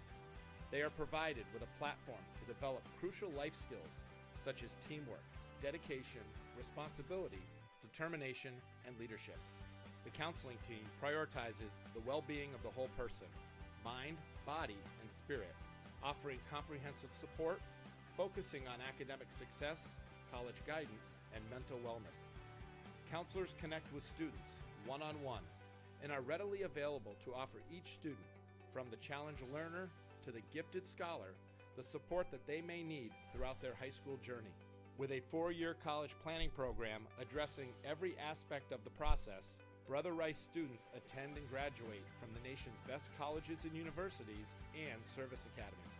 They are provided with a platform to develop crucial life skills such as teamwork, dedication, responsibility, determination, and leadership. The counseling team prioritizes the well-being of the whole person, mind, body, and spirit, offering comprehensive support, focusing on academic success, college guidance, and mental wellness. Counselors connect with students one-on-one and are readily available to offer each student, from the challenged learner to the gifted scholar, the support that they may need throughout their high school journey. With a 4-year college planning program addressing every aspect of the process, Brother Rice students attend and graduate from the nation's best colleges and universities and service academies.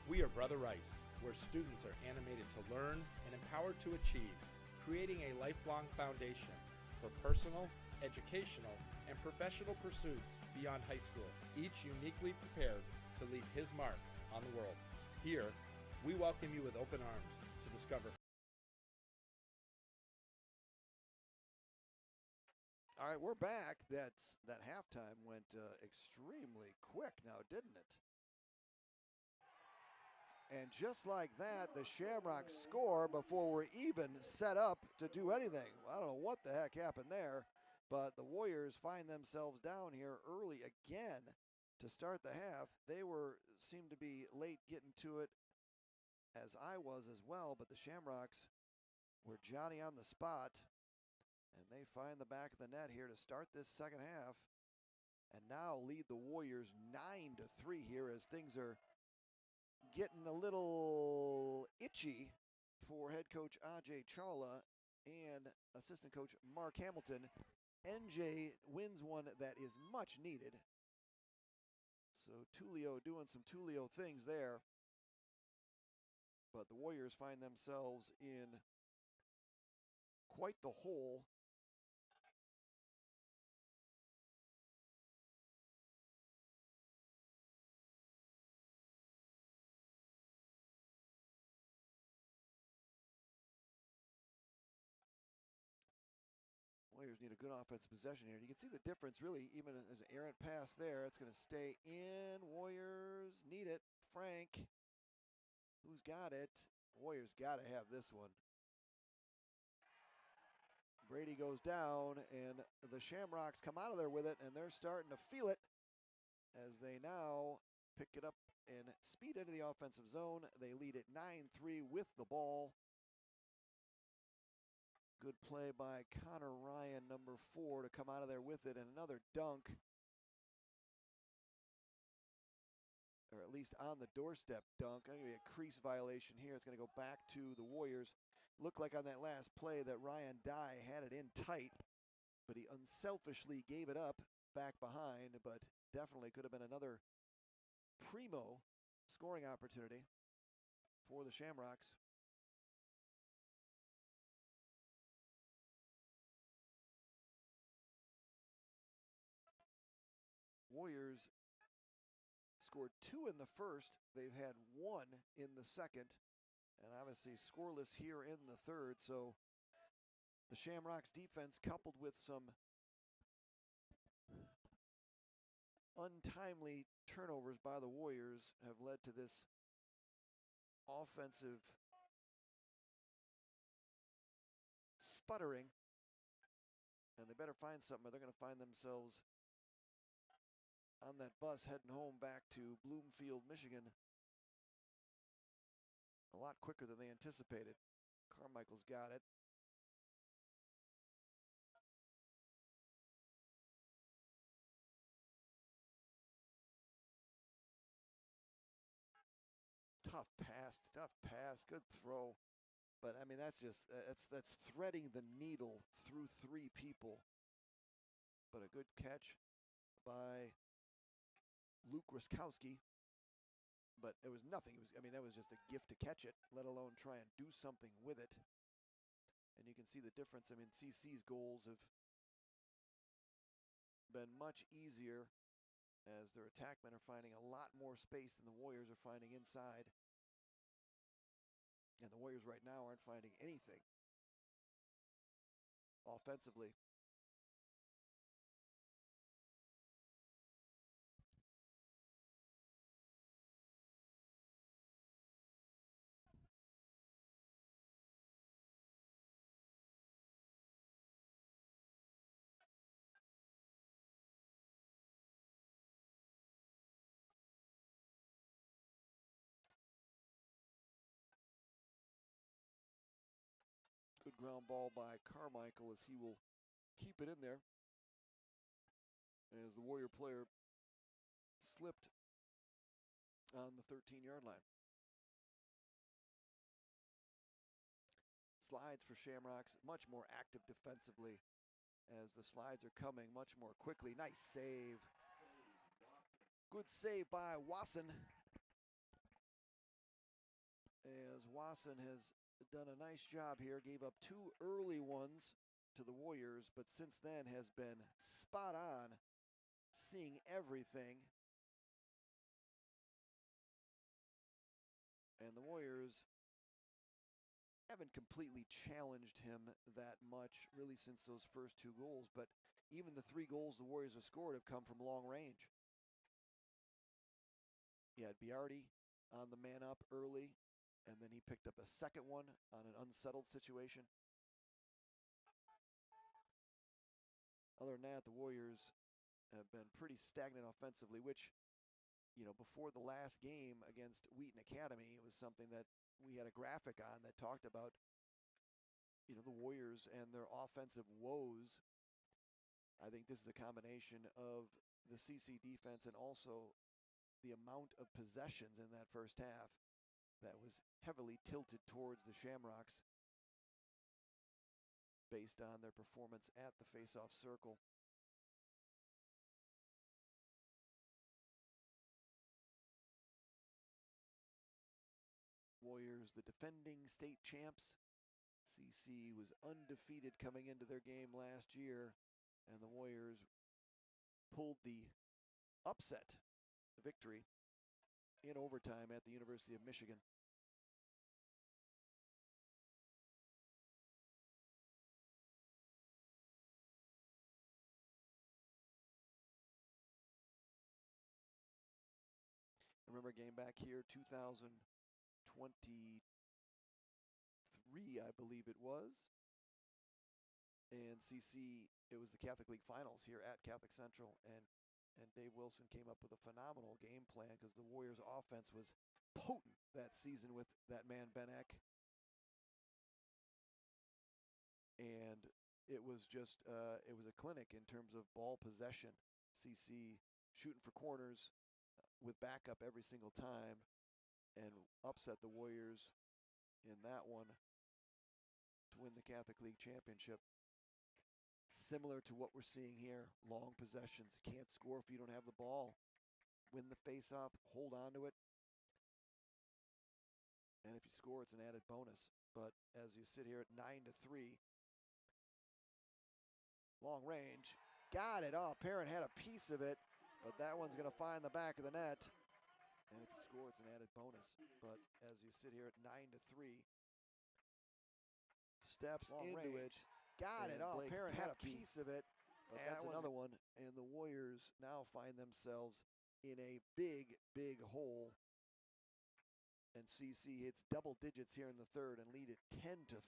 We are Brother Rice, where students are animated to learn and empowered to achieve, creating a lifelong foundation for personal, educational, and professional pursuits beyond high school, each uniquely prepared to leave his mark on the world. Here, we welcome you with open arms to discover. All right, we're back. That halftime went extremely quick now, didn't it? And just like that, the Shamrocks score before we're even set up to do anything. I don't know what the heck happened there, but the Warriors find themselves down here early again to start the half. They seemed to be late getting to it, as I was as well, but the Shamrocks were Johnny on the spot. And they find the back of the net here to start this second half, and now lead the Warriors 9-3 here as things are getting a little itchy for head coach Ajay Chawla and assistant coach Mark Hamilton. NJ wins one that is much needed. So Tulio doing some Tulio things there. But the Warriors find themselves in quite the hole. Warriors need a good offensive possession here. You can see the difference really, even as an errant pass there. It's going to stay in. Warriors need it. Frank, who's got it? Warriors got to have this one. Brady goes down, and the Shamrocks come out of there with it, and they're starting to feel it as they now pick it up and speed into the offensive zone. They lead it 9-3 with the ball. Good play by Connor Ryan, number 4, to come out of there with it, and another dunk. Or at least on the doorstep dunk. Going to be a crease violation here. It's going to go back to the Warriors. Looked like on that last play that Ryan Dye had it in tight, but he unselfishly gave it up back behind, but definitely could have been another primo scoring opportunity for the Shamrocks. Warriors scored 2 in the first. They've had 1 in the second, and obviously scoreless here in the third. So the Shamrocks defense, coupled with some untimely turnovers by the Warriors, have led to this offensive sputtering. And they better find something, or they're going to find themselves on that bus heading home back to Bloomfield, Michigan, a lot quicker than they anticipated. Carmichael's got it. Tough pass, good throw. But I mean, that's just that's threading the needle through three people. But a good catch by Luke Ruskowski. But it was nothing. That was just a gift to catch it, let alone try and do something with it. And you can see the difference. I mean, CC's goals have been much easier as their attackmen are finding a lot more space than the Warriors are finding inside. And the Warriors right now aren't finding anything offensively. Good ground ball by Carmichael as he will keep it in there. As the Warrior player slipped on the 13-yard line. Slides for Shamrocks, much more active defensively as the slides are coming much more quickly. Nice save. Good save by Wasson. As Wasson has done a nice job here, gave up 2 early ones to the Warriors, but since then has been spot on, seeing everything. And the Warriors haven't completely challenged him that much, really, since those first 2 goals. But even the 3 goals the Warriors have scored have come from long range. He had Biardi on the man up early, and then he picked up a second one on an unsettled situation. Other than that, the Warriors have been pretty stagnant offensively, which, you know, before the last game against Wheaton Academy, it was something that we had a graphic on that talked about, you know, the Warriors and their offensive woes. I think this is a combination of the CC defense and also the amount of possessions in that first half that was heavily tilted towards the Shamrocks based on their performance at the face-off circle. Warriors, the defending state champs. CC was undefeated coming into their game last year, and the Warriors pulled the upset victory in overtime at the University of Michigan. I remember getting back here 2023, I believe it was. And CC, it was the Catholic League Finals here at Catholic Central, and Dave Wilson came up with a phenomenal game plan because the Warriors' offense was potent that season with that man Ben Eck. And it was just, it was a clinic in terms of ball possession. CC shooting for corners with backup every single time and upset the Warriors in that one to win the Catholic League Championship. Similar to what we're seeing here, long possessions. Can't score if you don't have the ball. Win the face-off, hold on to it. And if you score, it's an added bonus. But as you sit here at 9-3, long range, got it. Oh, Parent had a piece of it, but that one's going to find the back of the net. And if you score, it's an added bonus. But as you sit here at 9-3, steps long into range. It. Got it. Oh, Parent had a piece of it, but that's another one. And the Warriors now find themselves in a big, big hole. And CC hits double digits here in the third and lead it 10-3.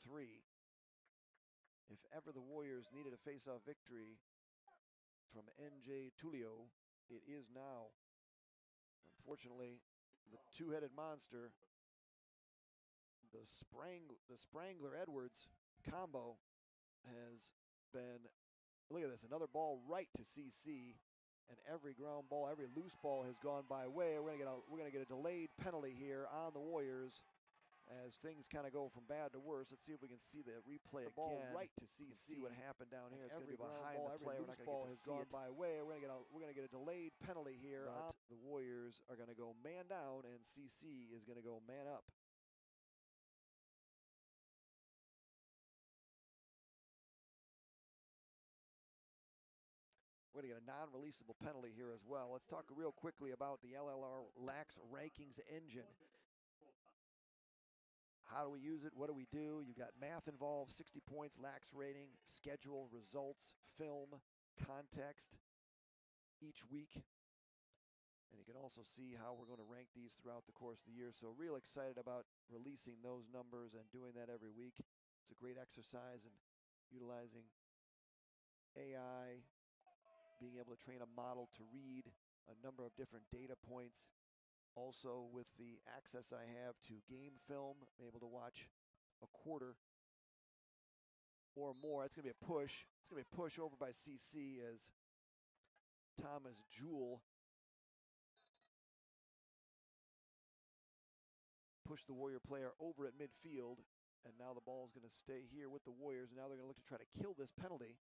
If ever the Warriors needed a face-off victory from NJ Tulio, it is now. Unfortunately, the two-headed monster, the Sprangler-Edwards combo has been, look at this, another ball right to CC. And every ground ball, every loose ball has gone by way. We're gonna get a delayed penalty here on the Warriors as things kind of go from bad to worse. Let's see if we can see the replay again. Ball right to see what happened down here. It's going to be behind the play. Every loose ball has gone by way. We're gonna get a delayed penalty here. The Warriors are going to go man down, and CC is going to go man up. We're going to get a non-releasable penalty here as well. Let's talk real quickly about the LLR Lax Rankings engine. How do we use it? What do we do? You've got math involved, 60 points, lax rating, schedule, results, film, context each week. And you can also see how we're going to rank these throughout the course of the year. So real excited about releasing those numbers and doing that every week. It's a great exercise in utilizing AI, being able to train a model to read a number of different data points. Also, with the access I have to game film, I'm able to watch a quarter or more. It's going to be a push. It's going to be a push over by CC as Thomas Jewell pushed the Warrior player over at midfield. And now the ball is going to stay here with the Warriors. And now they're going to look to try to kill this penalty,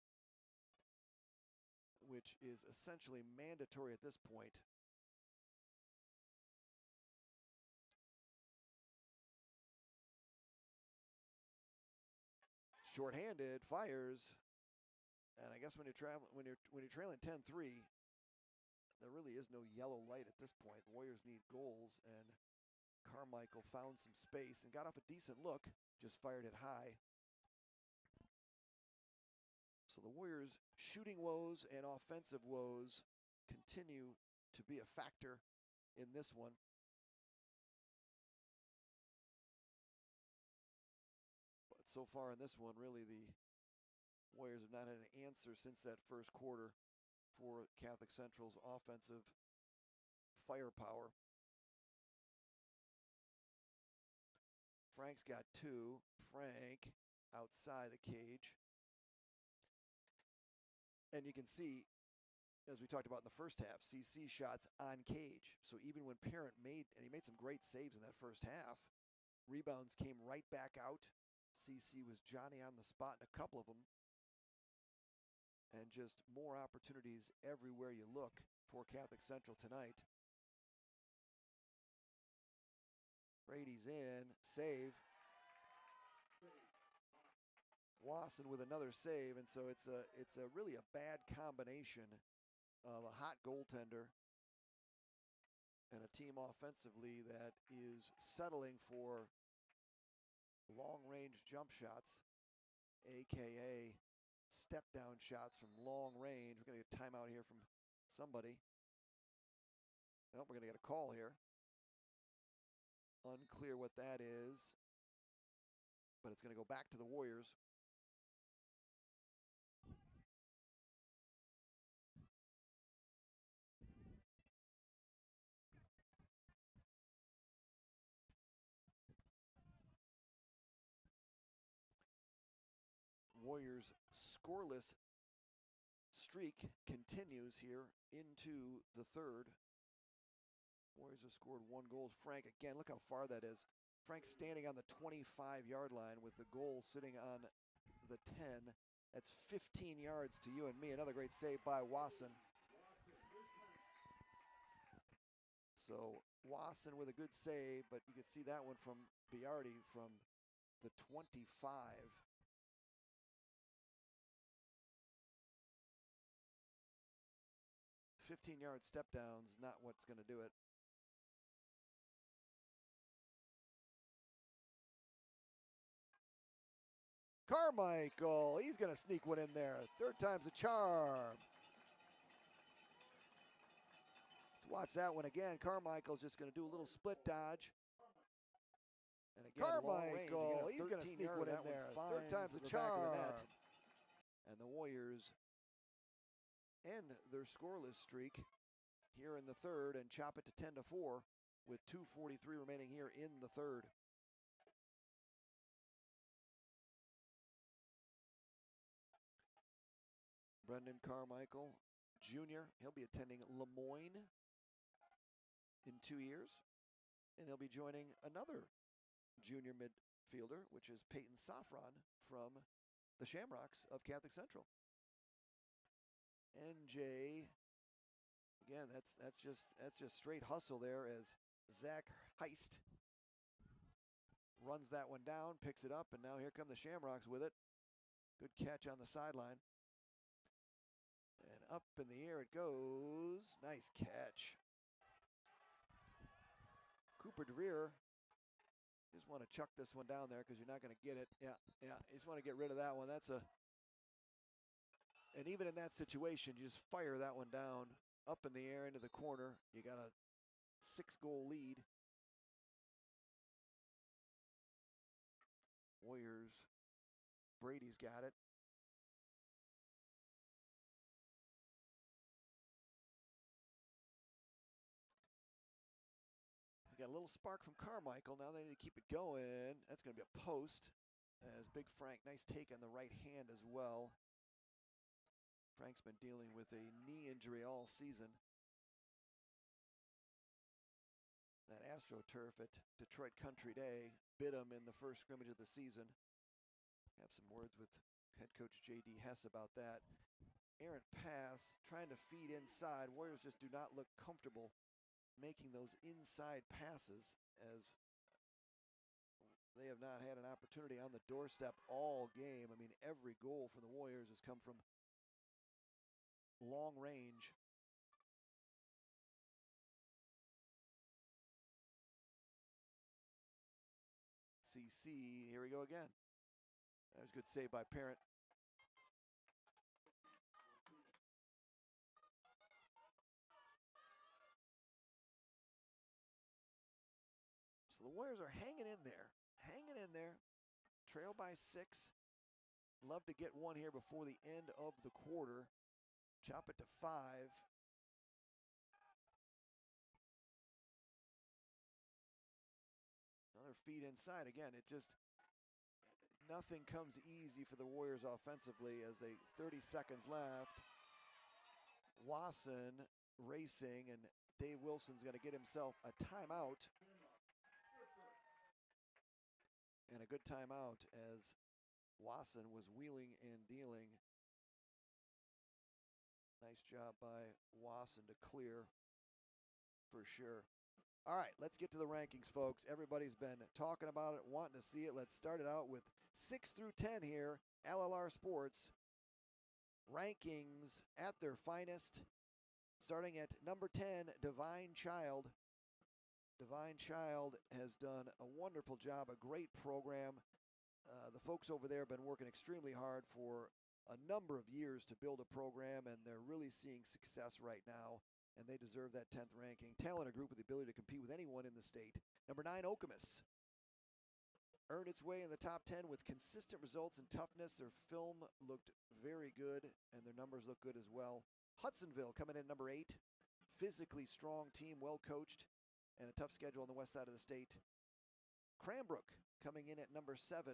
which is essentially mandatory at this point. Short-handed, fires, and I guess when you're trailing 10-3, there really is no yellow light at this point. The Warriors need goals, and Carmichael found some space and got off a decent look, just fired it high. So the Warriors' shooting woes and offensive woes continue to be a factor in this one. So far in this one, really, the Warriors have not had an answer since that first quarter for Catholic Central's offensive firepower. Frank's got two. Frank outside the cage. And you can see, as we talked about in the first half, CC shots on cage. So even when Parent made some great saves in that first half, rebounds came right back out. CC was Johnny on the spot in a couple of them. And just more opportunities everywhere you look for Catholic Central tonight. Brady's in, save. Wasson with another save, and so it's a really a bad combination of a hot goaltender and a team offensively that is settling for long-range jump shots, aka step-down shots from long range. We're going to get a timeout here from somebody. Nope, we're going to get a call here. Unclear what that is, but it's going to go back to the Warriors. Warriors' scoreless streak continues here into the third. Warriors have scored one goal. Frank, again, look how far that is. Frank standing on the 25-yard line with the goal sitting on the 10. That's 15 yards to you and me. Another great save by Wasson. So Wasson with a good save, but you could see that one from Biardi from the 25. 15-yard step downs, not what's going to do it. Carmichael, he's going to sneak one in there. Third time's a charm. Let's watch that one again. Carmichael's just going to do a little split dodge. And again, Carmichael, he's going to sneak one in there. Third time's a charm. And the Warriors end their scoreless streak here in the third and chop it to 10-4 with 2:43 remaining here in the third. Brendan Carmichael junior. He'll be attending Lemoyne in 2 years. And he'll be joining another junior midfielder, which is Peyton Safran from the Shamrocks of Catholic Central. NJ, again, that's just straight hustle there as Zach Heist runs that one down, picks it up, and now here come the Shamrocks with it. Good catch on the sideline. And up in the air it goes. Nice catch. Cooper DeVere, just want to chuck this one down there because you're not going to get it. Yeah, you just want to get rid of that one. And even in that situation, you just fire that one down up in the air into the corner. You got a 6-goal lead. Warriors, Brady's got it. They got a little spark from Carmichael. Now they need to keep it going. That's going to be a post. As Big Frank, nice take on the right hand as well. Frank's been dealing with a knee injury all season. That AstroTurf at Detroit Country Day bit him in the first scrimmage of the season. Have some words with head coach J.D. Hess about that. Errant pass, trying to feed inside. Warriors just do not look comfortable making those inside passes, as they have not had an opportunity on the doorstep all game. I mean, every goal for the Warriors has come from long range. CC, here we go again. That was a good save by Parent. So the Warriors are hanging in there. Trail by 6. Love to get one here before the end of the quarter. Chop it to 5. Another feed inside. Again, nothing comes easy for the Warriors offensively as 30 seconds left. Wasson racing, and Dave Wilson's going to get himself a timeout. And a good timeout as Wasson was wheeling and dealing. Nice job by Wasson to clear for sure. All right, let's get to the rankings, folks. Everybody's been talking about it, wanting to see it. Let's start it out with 6 through 10 here. LLR Sports rankings at their finest. Starting at number 10, Divine Child. Divine Child has done a wonderful job, a great program. The folks over there have been working extremely hard for a number of years to build a program, and they're really seeing success right now, and they deserve that 10th ranking. Talent, a group with the ability to compete with anyone in the state. Number 9, Okemos. Earned its way in the top 10 with consistent results and toughness. Their film looked very good, and their numbers look good as well. Hudsonville coming in at number 8. Physically strong team, well coached, and a tough schedule on the west side of the state. Cranbrook coming in at number 7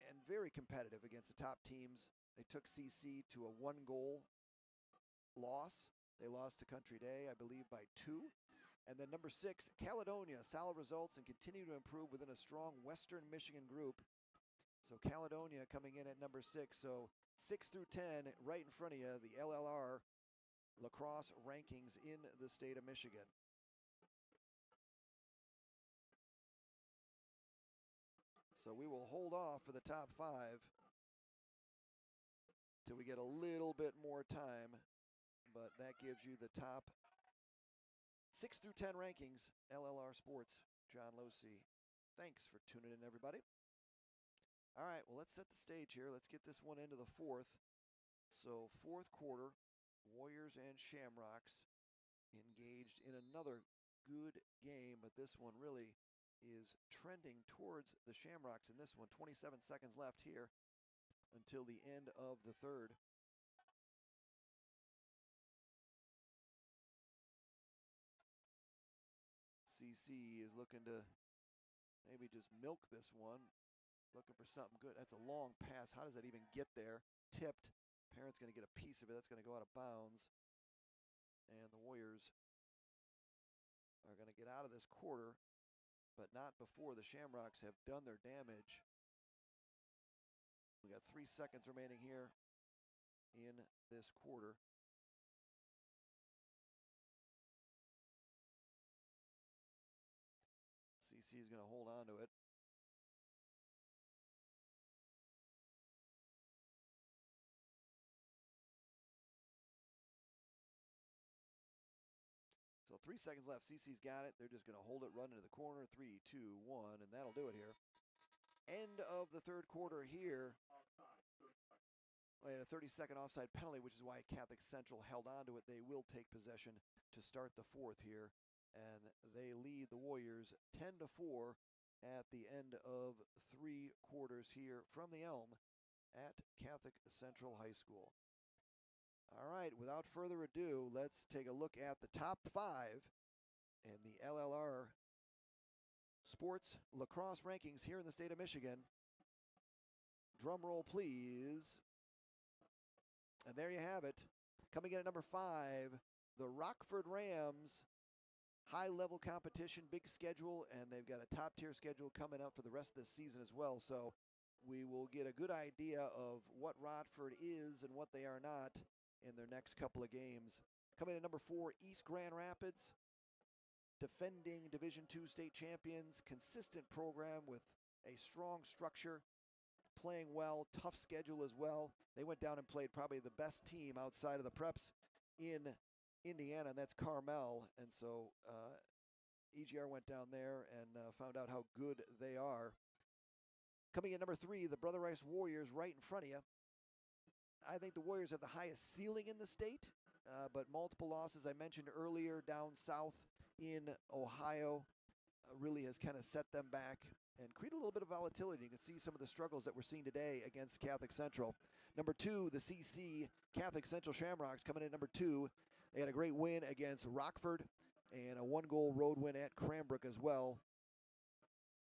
and very competitive against the top teams. They took CC to a 1-goal loss. They lost to Country Day, I believe, by 2. And then number 6, Caledonia, solid results and continue to improve within a strong Western Michigan group. So Caledonia coming in at number 6. So 6 through 10, right in front of you, the LLR lacrosse rankings in the state of Michigan. So we will hold off for the top 5 till we get a little bit more time. But that gives you the top 6 through 10 rankings. LLR Sports, John Losey. Thanks for tuning in, everybody. All right, well, let's set the stage here. Let's get this one into the 4th. So 4th quarter, Warriors and Shamrocks engaged in another good game, but this one really is trending towards the Shamrocks in this one. 27 seconds left here until the end of the 3rd. CC is looking to maybe just milk this one. Looking for something good. That's a long pass. How does that even get there? Tipped. Parent's going to get a piece of it. That's going to go out of bounds. And the Warriors are going to get out of this quarter, but not before the Shamrocks have done their damage. We got 3 seconds remaining here in this quarter. CC is going to hold on to it. So 3 seconds left. CC's got it. They're just going to hold it, run into the corner. 3, 2, 1, and that'll do it here. End of the third quarter here. And a 30-second offside penalty, which is why Catholic Central held on to it. They will take possession to start the fourth here. And they lead the Warriors 10-4 at the end of 3 quarters here from the Elm at Catholic Central High School. All right, without further ado, let's take a look at the top 5 in the LLR Sports Lacrosse rankings here in the state of Michigan. Drum roll, please. And there you have it. Coming in at number 5, the Rockford Rams. High-level competition, big schedule, and they've got a top-tier schedule coming up for the rest of this season as well. So we will get a good idea of what Rockford is and what they are not in their next couple of games. Coming in at number 4, East Grand Rapids. Defending Division II state champions. Consistent program with a strong structure. Playing well, tough schedule as well. They went down and played probably the best team outside of the Preps in Indiana, and that's Carmel. And so EGR went down there and found out how good they are. Coming in number 3, the Brother Rice Warriors right in front of you. I think the Warriors have the highest ceiling in the state, but multiple losses I mentioned earlier down south in Ohio really has kind of set them back and create a little bit of volatility. You can see some of the struggles that we're seeing today against Catholic Central. Number 2, the CC Catholic Central Shamrocks coming in number 2. They had a great win against Rockford and a 1-goal road win at Cranbrook as well.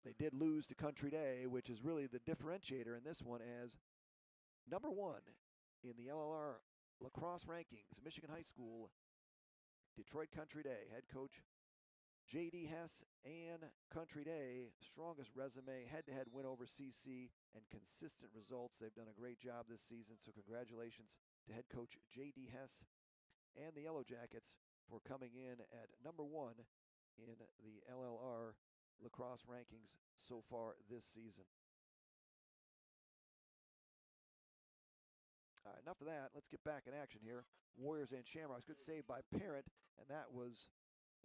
They did lose to Country Day, which is really the differentiator in this one, as number 1 in the LLR lacrosse rankings, Michigan High School, Detroit Country Day. Head coach J.D. Hess and Country Day, strongest resume, head-to-head win over CC, and consistent results. They've done a great job this season, so congratulations to head coach J.D. Hess and the Yellow Jackets for coming in at number 1 in the LLR lacrosse rankings so far this season. All right, enough of that. Let's get back in action here. Warriors and Shamrocks. Good save by Parent, and that was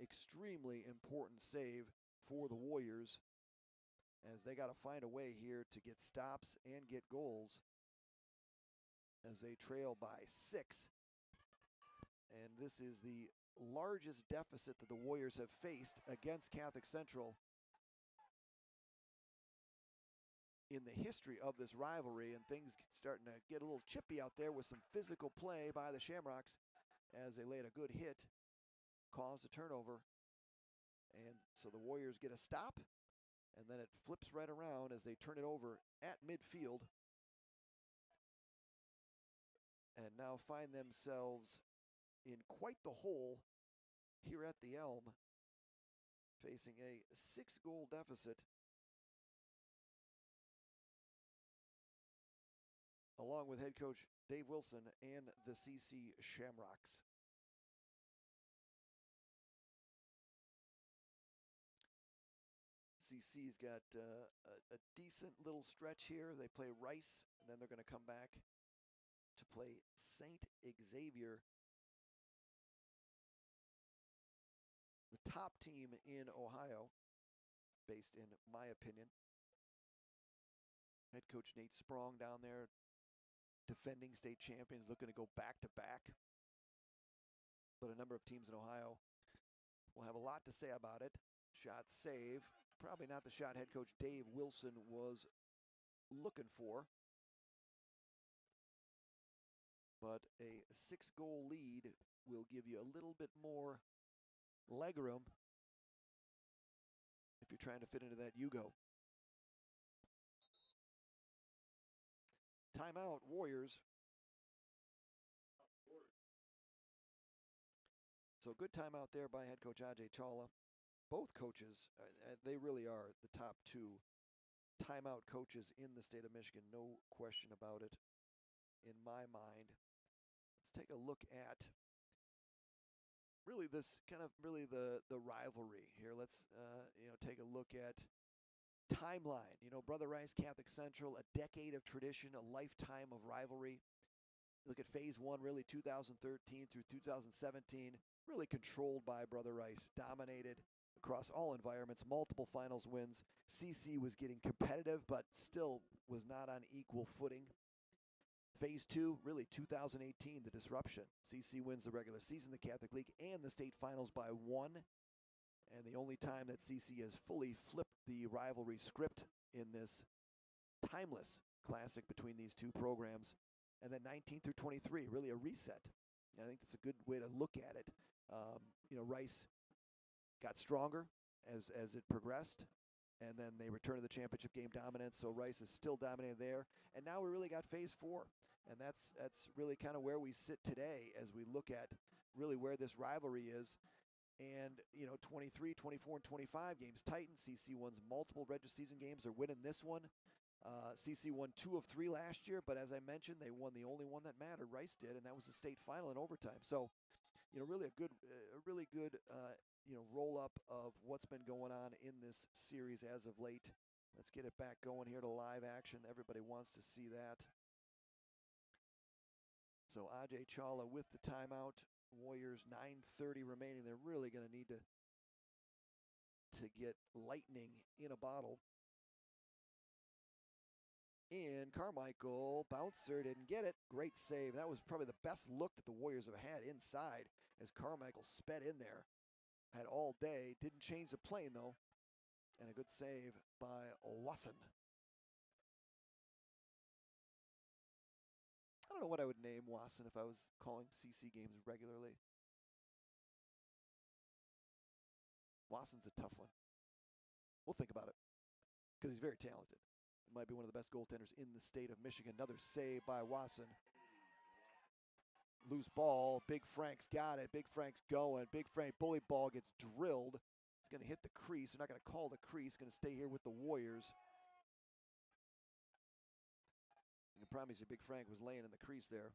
extremely important save for the Warriors, as they got to find a way here to get stops and get goals as they trail by 6. And this is the largest deficit that the Warriors have faced against Catholic Central in the history of this rivalry, and things starting to get a little chippy out there with some physical play by the Shamrocks as they laid a good hit, caused a turnover, and so the Warriors get a stop, and then it flips right around as they turn it over at midfield and now find themselves in quite the hole here at the Elm, facing a 6-goal deficit, along with head coach Dave Wilson and the CC Shamrocks. CC's got a decent little stretch here. They play Rice, and then they're going to come back to play St. Xavier, the top team in Ohio, based in my opinion. Head coach Nate Sprong down there, defending state champions, looking to go back-to-back. But a number of teams in Ohio will have a lot to say about it. Shot save, probably not the shot head coach Dave Wilson was looking for. But a 6-goal lead will give you a little bit more legroom if you're trying to fit into that Yugo. Timeout, Warriors. So good timeout there by head coach Ajay Chawla. Both coaches, they really are the top two timeout coaches in the state of Michigan. No question about it in my mind. Let's take a look at really this kind of the rivalry here. Let's take a look at timeline. Brother Rice Catholic Central, a decade of tradition, a lifetime of rivalry. Look at phase one, really 2013 through 2017, really controlled by Brother Rice, dominated across all environments, multiple finals wins. CC was getting competitive, but still was not on equal footing. Phase two, really 2018, the disruption. CC wins the regular season, the Catholic League, and the state finals by 1. And the only time that CC has fully flipped the rivalry script in this timeless classic between these two programs. And then 19 through 23, really a reset. And I think that's a good way to look at it. Rice got stronger as it progressed, and then they returned to the championship game dominance. So Rice is still dominating there. And now we really got phase 4. And that's really kind of where we sit today as we look at really where this rivalry is. And, 23, 24, and 25 games tightened. CC won multiple regular season games. They're winning this one. CC won 2 of 3 last year, but as I mentioned, they won the only one that mattered. Rice did, and that was the state final in overtime. So, really a really good roll-up of what's been going on in this series as of late. Let's get it back going here to live action. Everybody wants to see that. So Ajay Chawla with the timeout. Warriors 9:30 remaining. They're really going to need to get lightning in a bottle. And Carmichael, bouncer, didn't get it. Great save. That was probably the best look that the Warriors have had inside as Carmichael sped in there. Had all day. Didn't change the plane, though. And a good save by Wasson. I don't know what I would name Wasson if I was calling CC games regularly. Wasson's a tough one. We'll think about it because he's very talented. He might be one of the best goaltenders in the state of Michigan. Another save by Wasson. Loose ball. Big Frank's got it. Big Frank's going. Big Frank bully ball gets drilled. It's going to hit the crease. They're not going to call the crease. Going to stay here with the Warriors. I can promise you Big Frank was laying in the crease there.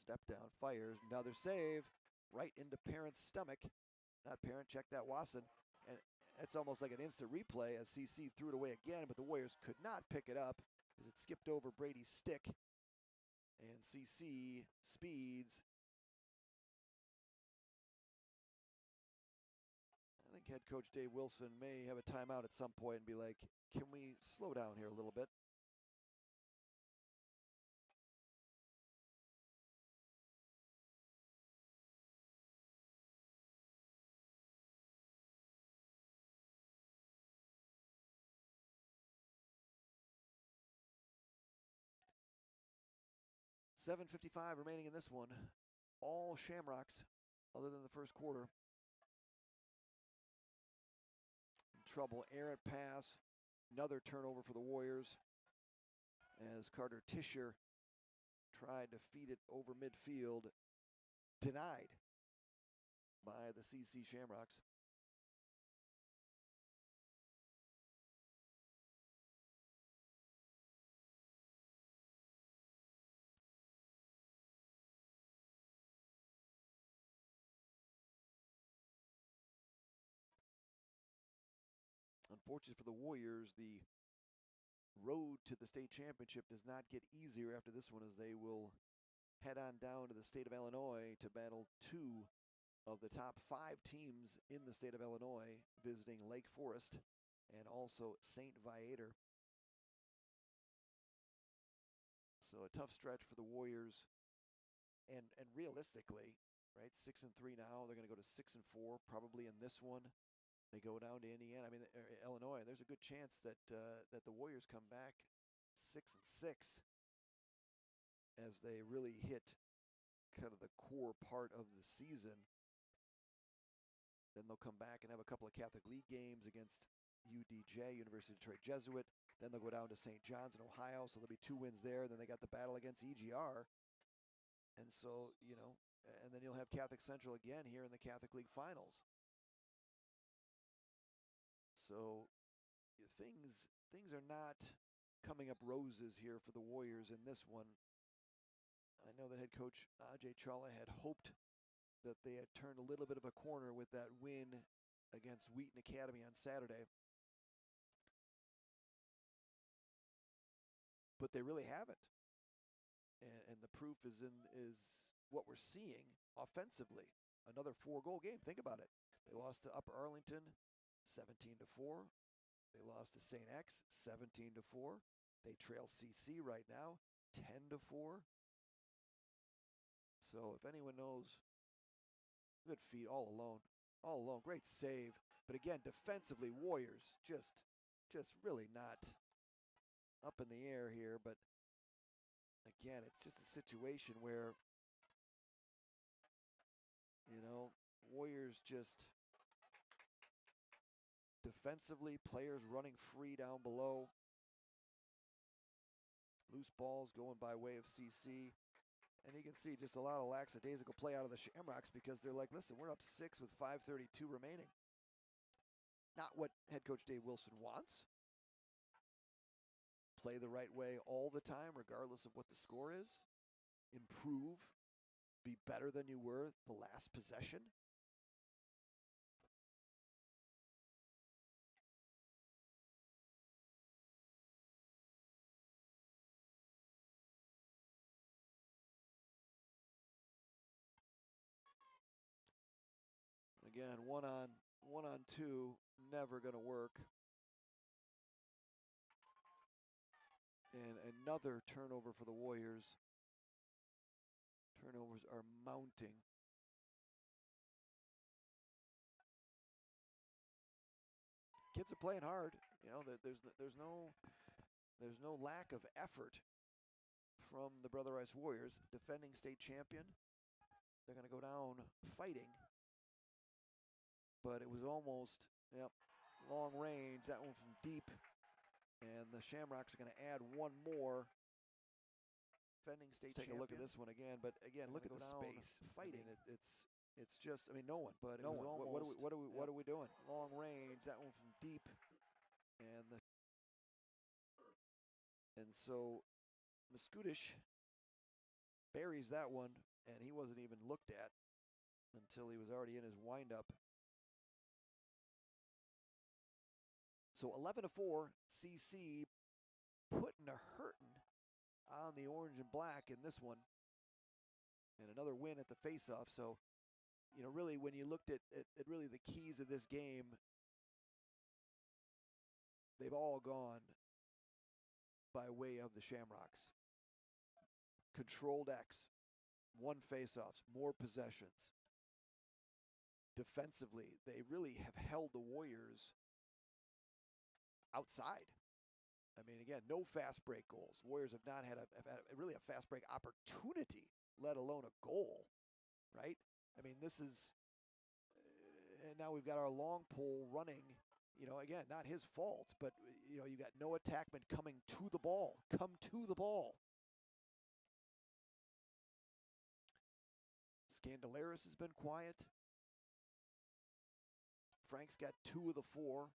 Step down, fires, another save, right into Parent's stomach. Not Parent, check that Wasson. And it's almost like an instant replay as CC threw it away again, but the Warriors could not pick it up as it skipped over Brady's stick. And CC speeds. I think head coach Dave Wilson may have a timeout at some point and be like, can we slow down here a little bit? $7:55 remaining in this one. All Shamrocks other than the first quarter. Trouble, errant pass, another turnover for the Warriors as Carter Tischer tried to feed it over midfield, denied by the CC Shamrocks. Unfortunately for the Warriors, the road to the state championship does not get easier after this one as they will head on down to the state of Illinois to battle 2 of the top 5 teams in the state of Illinois, visiting Lake Forest and also St. Viator. So a tough stretch for the Warriors. And realistically, right, 6-3 now. They're going to go to 6-4 probably in this one. They go down to Indiana. I mean, Illinois. There's a good chance that that the Warriors come back 6-6 as they really hit kind of the core part of the season. Then they'll come back and have a couple of Catholic League games against UDJ, University of Detroit Jesuit, Then they'll go down to St. John's in Ohio, so there'll be 2 wins there. Then they got the battle against EGR. And so, and then you'll have Catholic Central again here in the Catholic League Finals. So things are not coming up roses here for the Warriors in this one. I know that head coach Ajay Chawla had hoped that they had turned a little bit of a corner with that win against Wheaton Academy on Saturday. But they really haven't. And the proof is what we're seeing offensively. Another 4-goal game. Think about it. They lost to Upper Arlington 17-4. They lost to St. X 17-4. They trail CC right now 10-4. So if anyone knows, good feet all alone. Great save. But again, defensively, Warriors just really not up in the air here. But again, it's just a situation where, Warriors just defensively, players running free down below. Loose balls going by way of CC. And you can see just a lot of lackadaisical play out of the Shamrocks because they're like, listen, we're up 6 with 5:32 remaining. Not what head coach Dave Wilson wants. Play the right way all the time, regardless of what the score is. Improve. Be better than you were the last possession. Again, one on two, never going to work. And another turnover for the Warriors. Turnovers are mounting. Kids are playing hard. There's no lack of effort from the Brother Rice Warriors, defending state champion. They're going to go down fighting. But it was almost, long range. That one from deep. And the Shamrocks are going to add one more. Defending state champion. Take a look at this one again. But again, look at the space. Fighting. I mean, it's just, no one. But no one. What are we doing? Long range. That one from deep. And so Muscutish buries that one, and he wasn't even looked at until he was already in his windup. So 11-4, CC putting a hurting on the orange and black in this one. And another win at the faceoff. So, really when you looked at really the keys of this game, they've all gone by way of the Shamrocks. Controlled X, 1 faceoffs, more possessions. Defensively, they really have held the Warriors outside. I mean, again, no fast break goals. Warriors have not had really a fast break opportunity, let alone a goal, right? I mean, this is, and now we've got our long pole running, again, not his fault, but, you got no attackman coming to the ball. Come to the ball. Scandalaris has been quiet. Frank's got 2 of the 4.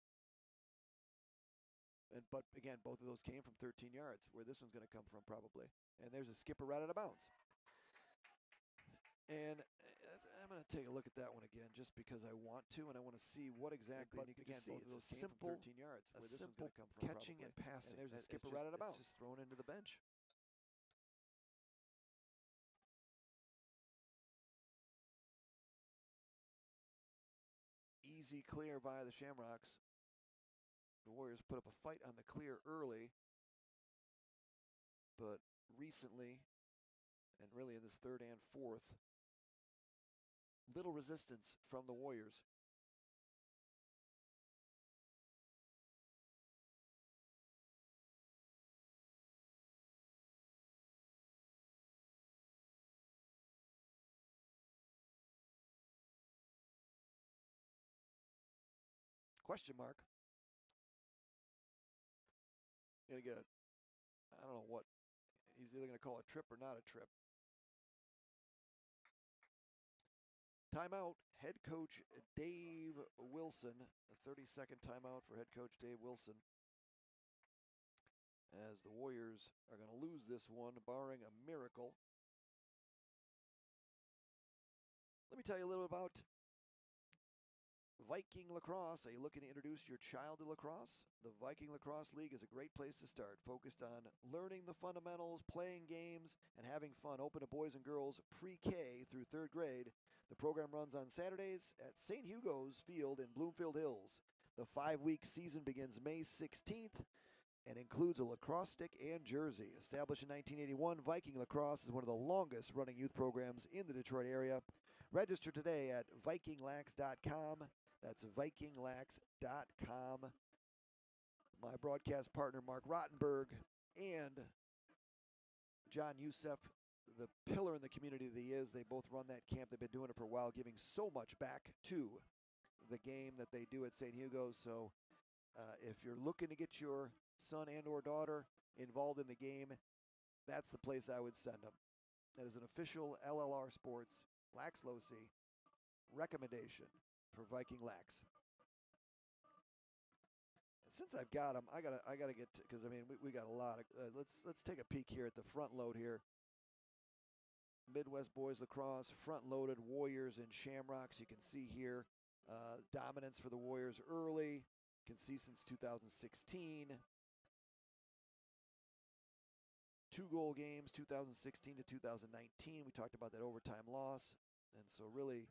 But again, both of those came from 13 yards, where this one's going to come from probably. And there's a skipper right out of bounds. And I'm going to take a look at that one again, just because I want to, and I want to see what exactly. But you can see both of those came from 13 yards, where this one's going to come from catching probably. And passing. And there's a skipper right out of bounds. Just thrown into the bench. Easy clear by the Shamrocks. The Warriors put up a fight on the clear early, but recently, and really in this third and fourth, little resistance from the Warriors. Question mark. Going to get I don't know what. He's either going to call a trip or not a trip. Timeout, head coach Dave Wilson. A 30-second timeout for head coach Dave Wilson. As the Warriors are going to lose this one, barring a miracle. Let me tell you a little about Viking Lacrosse. Are you looking to introduce your child to lacrosse? The Viking Lacrosse League is a great place to start, focused on learning the fundamentals, playing games, and having fun. Open to boys and girls pre-K through 3rd grade. The program runs on Saturdays at St. Hugo's Field in Bloomfield Hills. The 5-week season begins May 16th and includes a lacrosse stick and jersey. Established in 1981, Viking Lacrosse is one of the longest running youth programs in the Detroit area. Register today at vikinglax.com. That's vikinglax.com. My broadcast partner, Mark Rottenberg, and John Youssef, the pillar in the community that he is, they both run that camp. They've been doing it for a while, giving so much back to the game that they do at St. Hugo's. So if you're looking to get your son and or daughter involved in the game, that's the place I would send them. That is an official LLR Sports Lax Losi recommendation for Viking Lax. Since I've got them, I gotta get to, because I mean we got a lot of. Let's take a peek here at the front load here. Midwest Boys Lacrosse front loaded Warriors and Shamrocks. You can see here dominance for the Warriors early. You can see since 2016. 2-goal games, 2016 to 2019. We talked about that overtime loss. And so really,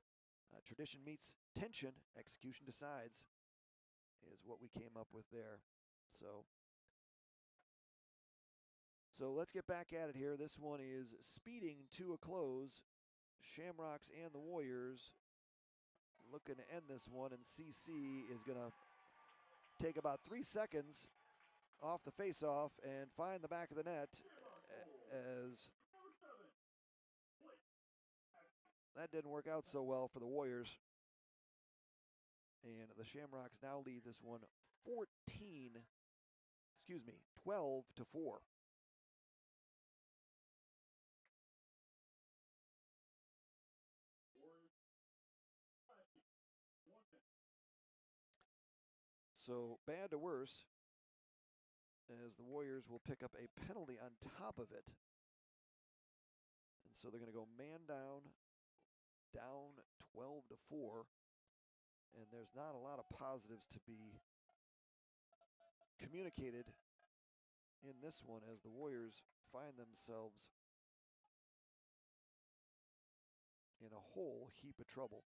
tradition meets tension, execution decides, is what we came up with there. So let's get back at it here. This one is speeding to a close. Shamrocks and the Warriors looking to end this one, and CC is going to take about 3 seconds off the face-off and find the back of the net, as that didn't work out so well for the Warriors. And the Shamrocks now lead this one 12 to 4. So bad to worse, as the Warriors will pick up a penalty on top of it. And so they're going to go man down 12 to 4. And there's not a lot of positives to be communicated in this one, as the Warriors find themselves in a whole heap of trouble.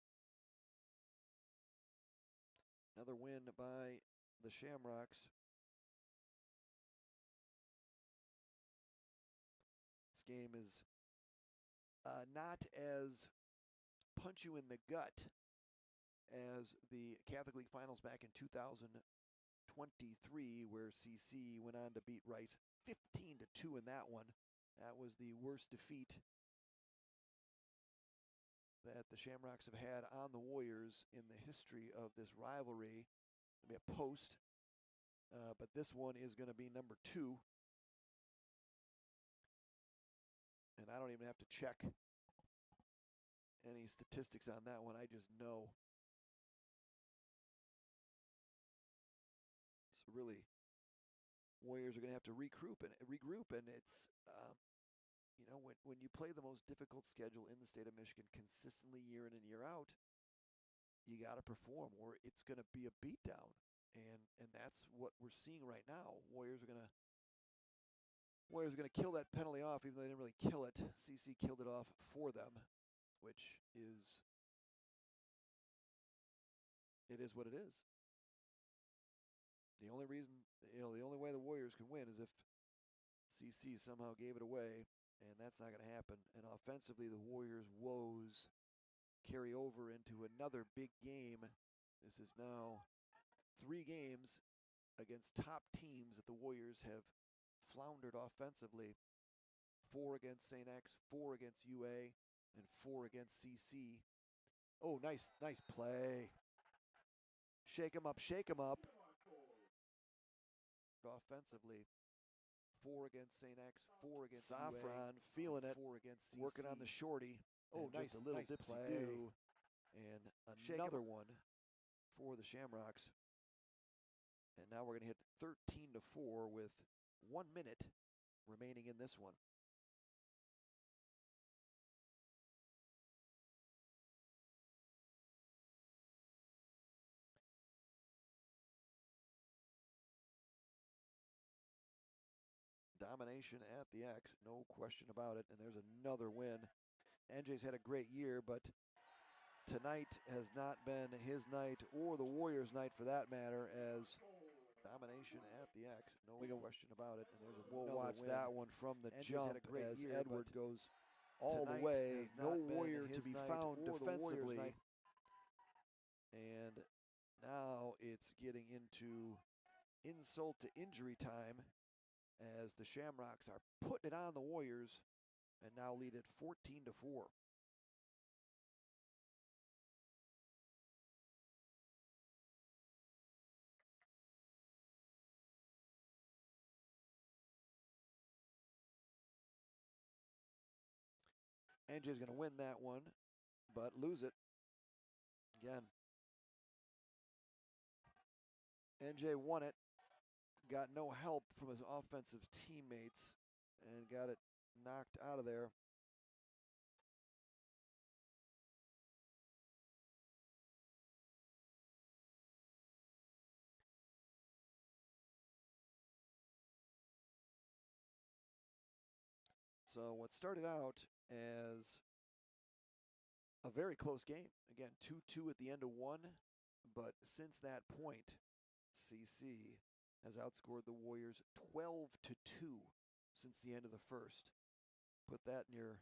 Another win by the Shamrocks. This game is not as punch you in the gut as the Catholic League Finals back in 2023, where CC went on to beat Rice 15 to 2 in that one. That was the worst defeat that the Shamrocks have had on the Warriors in the history of this rivalry. It'll be a post, but this one is going to be number 2. And I don't even have to check any statistics on that one. I just know. So really, Warriors are going to have to regroup, and it's when you play the most difficult schedule in the state of Michigan consistently year in and year out, you got to perform, or it's going to be a beatdown, and that's what we're seeing right now. Warriors are going to kill that penalty off, even though they didn't really kill it. CC killed it off for them, which is what it is. The only reason, the only way the Warriors can win is if CC somehow gave it away, and that's not going to happen. And offensively, the Warriors' woes carry over into another big game. This is now 3 games against top teams that the Warriors have floundered offensively. 4 against St. X, 4 against UA, and 4 against CC. Oh, nice play. Shake 'em up. Offensively, 4 against St. X, 4 against Safran UA, feeling it, 4 against CC. working on the shorty. Oh, And nice, just a little nice dipsy play. do. And Shake 'em another up. one for the Shamrocks. And now we're going to hit 13-4 with 1 minute remaining in this one. Domination at the X, no question about it. And there's another win. NJ's had a great year, but tonight has not been his night or the Warriors' night for that matter, as domination at the X, no question about it. And there's We'll another watch win. that one from the NJ's jump had a great as year, Edward but goes all the tonight way. has No not been Warrior to his be night found or the Warriors' defensively. night. And now it's getting into insult to injury time as the Shamrocks are putting it on the Warriors and now lead it 14-4. NJ's going to win that one, but lose it again. NJ won it, got no help from his offensive teammates, and got it knocked out of there. So what started out as a very close game, again 2-2 at the end of one, but since that point, CC has outscored the Warriors 12-2 since the end of the first. Put that in your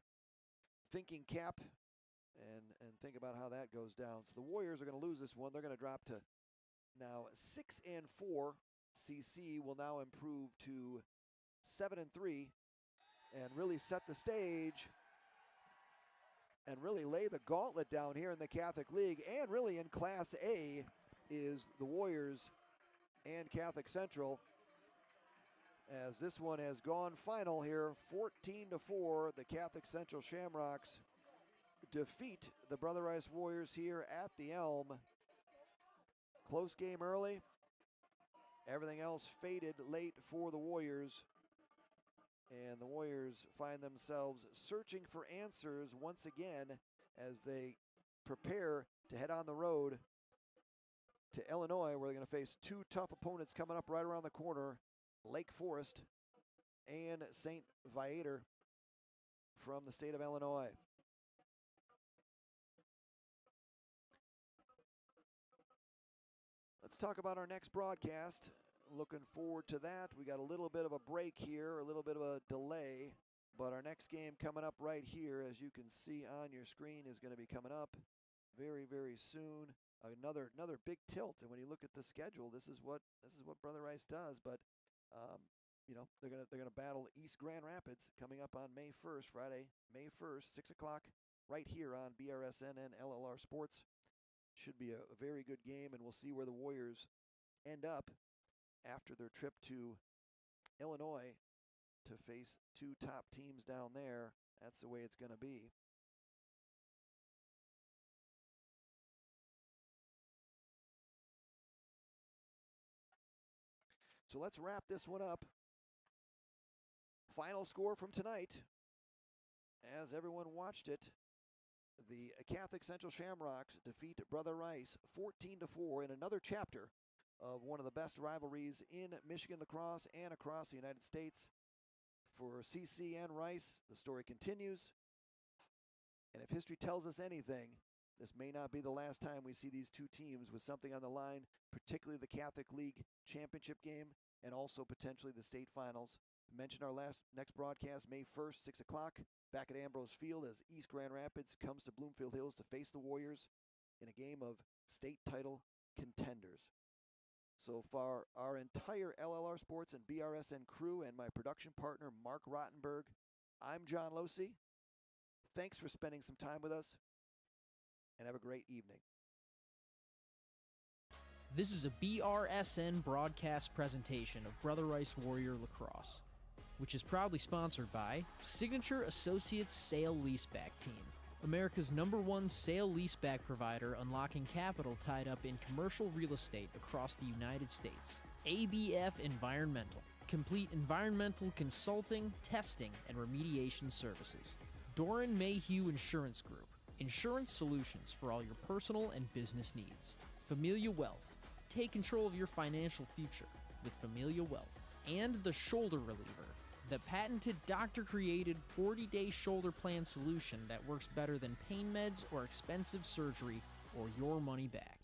thinking cap and think about how that goes down. So the Warriors are going to lose this one. They're going to drop to now 6-4. CC will now improve to 7-3 and really set the stage and really lay the gauntlet down here in the Catholic League, and really in Class A is the Warriors and Catholic Central, as this one has gone final here, 14-4. The Catholic Central Shamrocks defeat the Brother Rice Warriors here at the Elm. Close game early. Everything else faded late for the Warriors. And the Warriors find themselves searching for answers once again as they prepare to head on the road to Illinois, where they're going to face two tough opponents coming up right around the corner, Lake Forest and St. Viator from the state of Illinois. Let's talk about our next broadcast. Looking forward to that. We got a little bit of a break here, a little bit of a delay, but our next game coming up right here, as you can see on your screen, is going to be coming up very, very soon. Another big tilt, and when you look at the schedule, this is what Brother Rice does. But you know, they're gonna battle East Grand Rapids coming up on May 1st, Friday, May 1st, 6 o'clock, right here on BRSN and LLR Sports. Should be a very good game, and we'll see where the Warriors end up after their trip to Illinois to face two top teams down there. That's the way it's going to be. So let's wrap this one up. Final score from tonight, as everyone watched it, the Catholic Central Shamrocks defeat Brother Rice 14-4 in another chapter of one of the best rivalries in Michigan lacrosse and across the United States. For CC and Rice, the story continues. And if history tells us anything, this may not be the last time we see these two teams with something on the line, particularly the Catholic League championship game and also potentially the state finals. I mentioned our next broadcast, May 1st, 6 o'clock, back at Ambrose Field as East Grand Rapids comes to Bloomfield Hills to face the Warriors in a game of state title contenders. So far, our entire LLR Sports and BRSN crew and my production partner, Mark Rottenberg, I'm John Losey. Thanks for spending some time with us, and have a great evening. This is a BRSN broadcast presentation of Brother Rice Warrior Lacrosse. which is proudly sponsored by Signature Associates Sale Leaseback Team, America's #1 sale leaseback provider, unlocking capital tied up in commercial real estate across the United States. ABF Environmental, complete environmental consulting, testing, and remediation services. Doran Mayhew Insurance Group, insurance solutions for all your personal and business needs. Familia Wealth, take control of your financial future with Familia Wealth. And the Shoulder Reliever, the patented doctor-created 40-day shoulder plan solution that works better than pain meds or expensive surgery or your money back.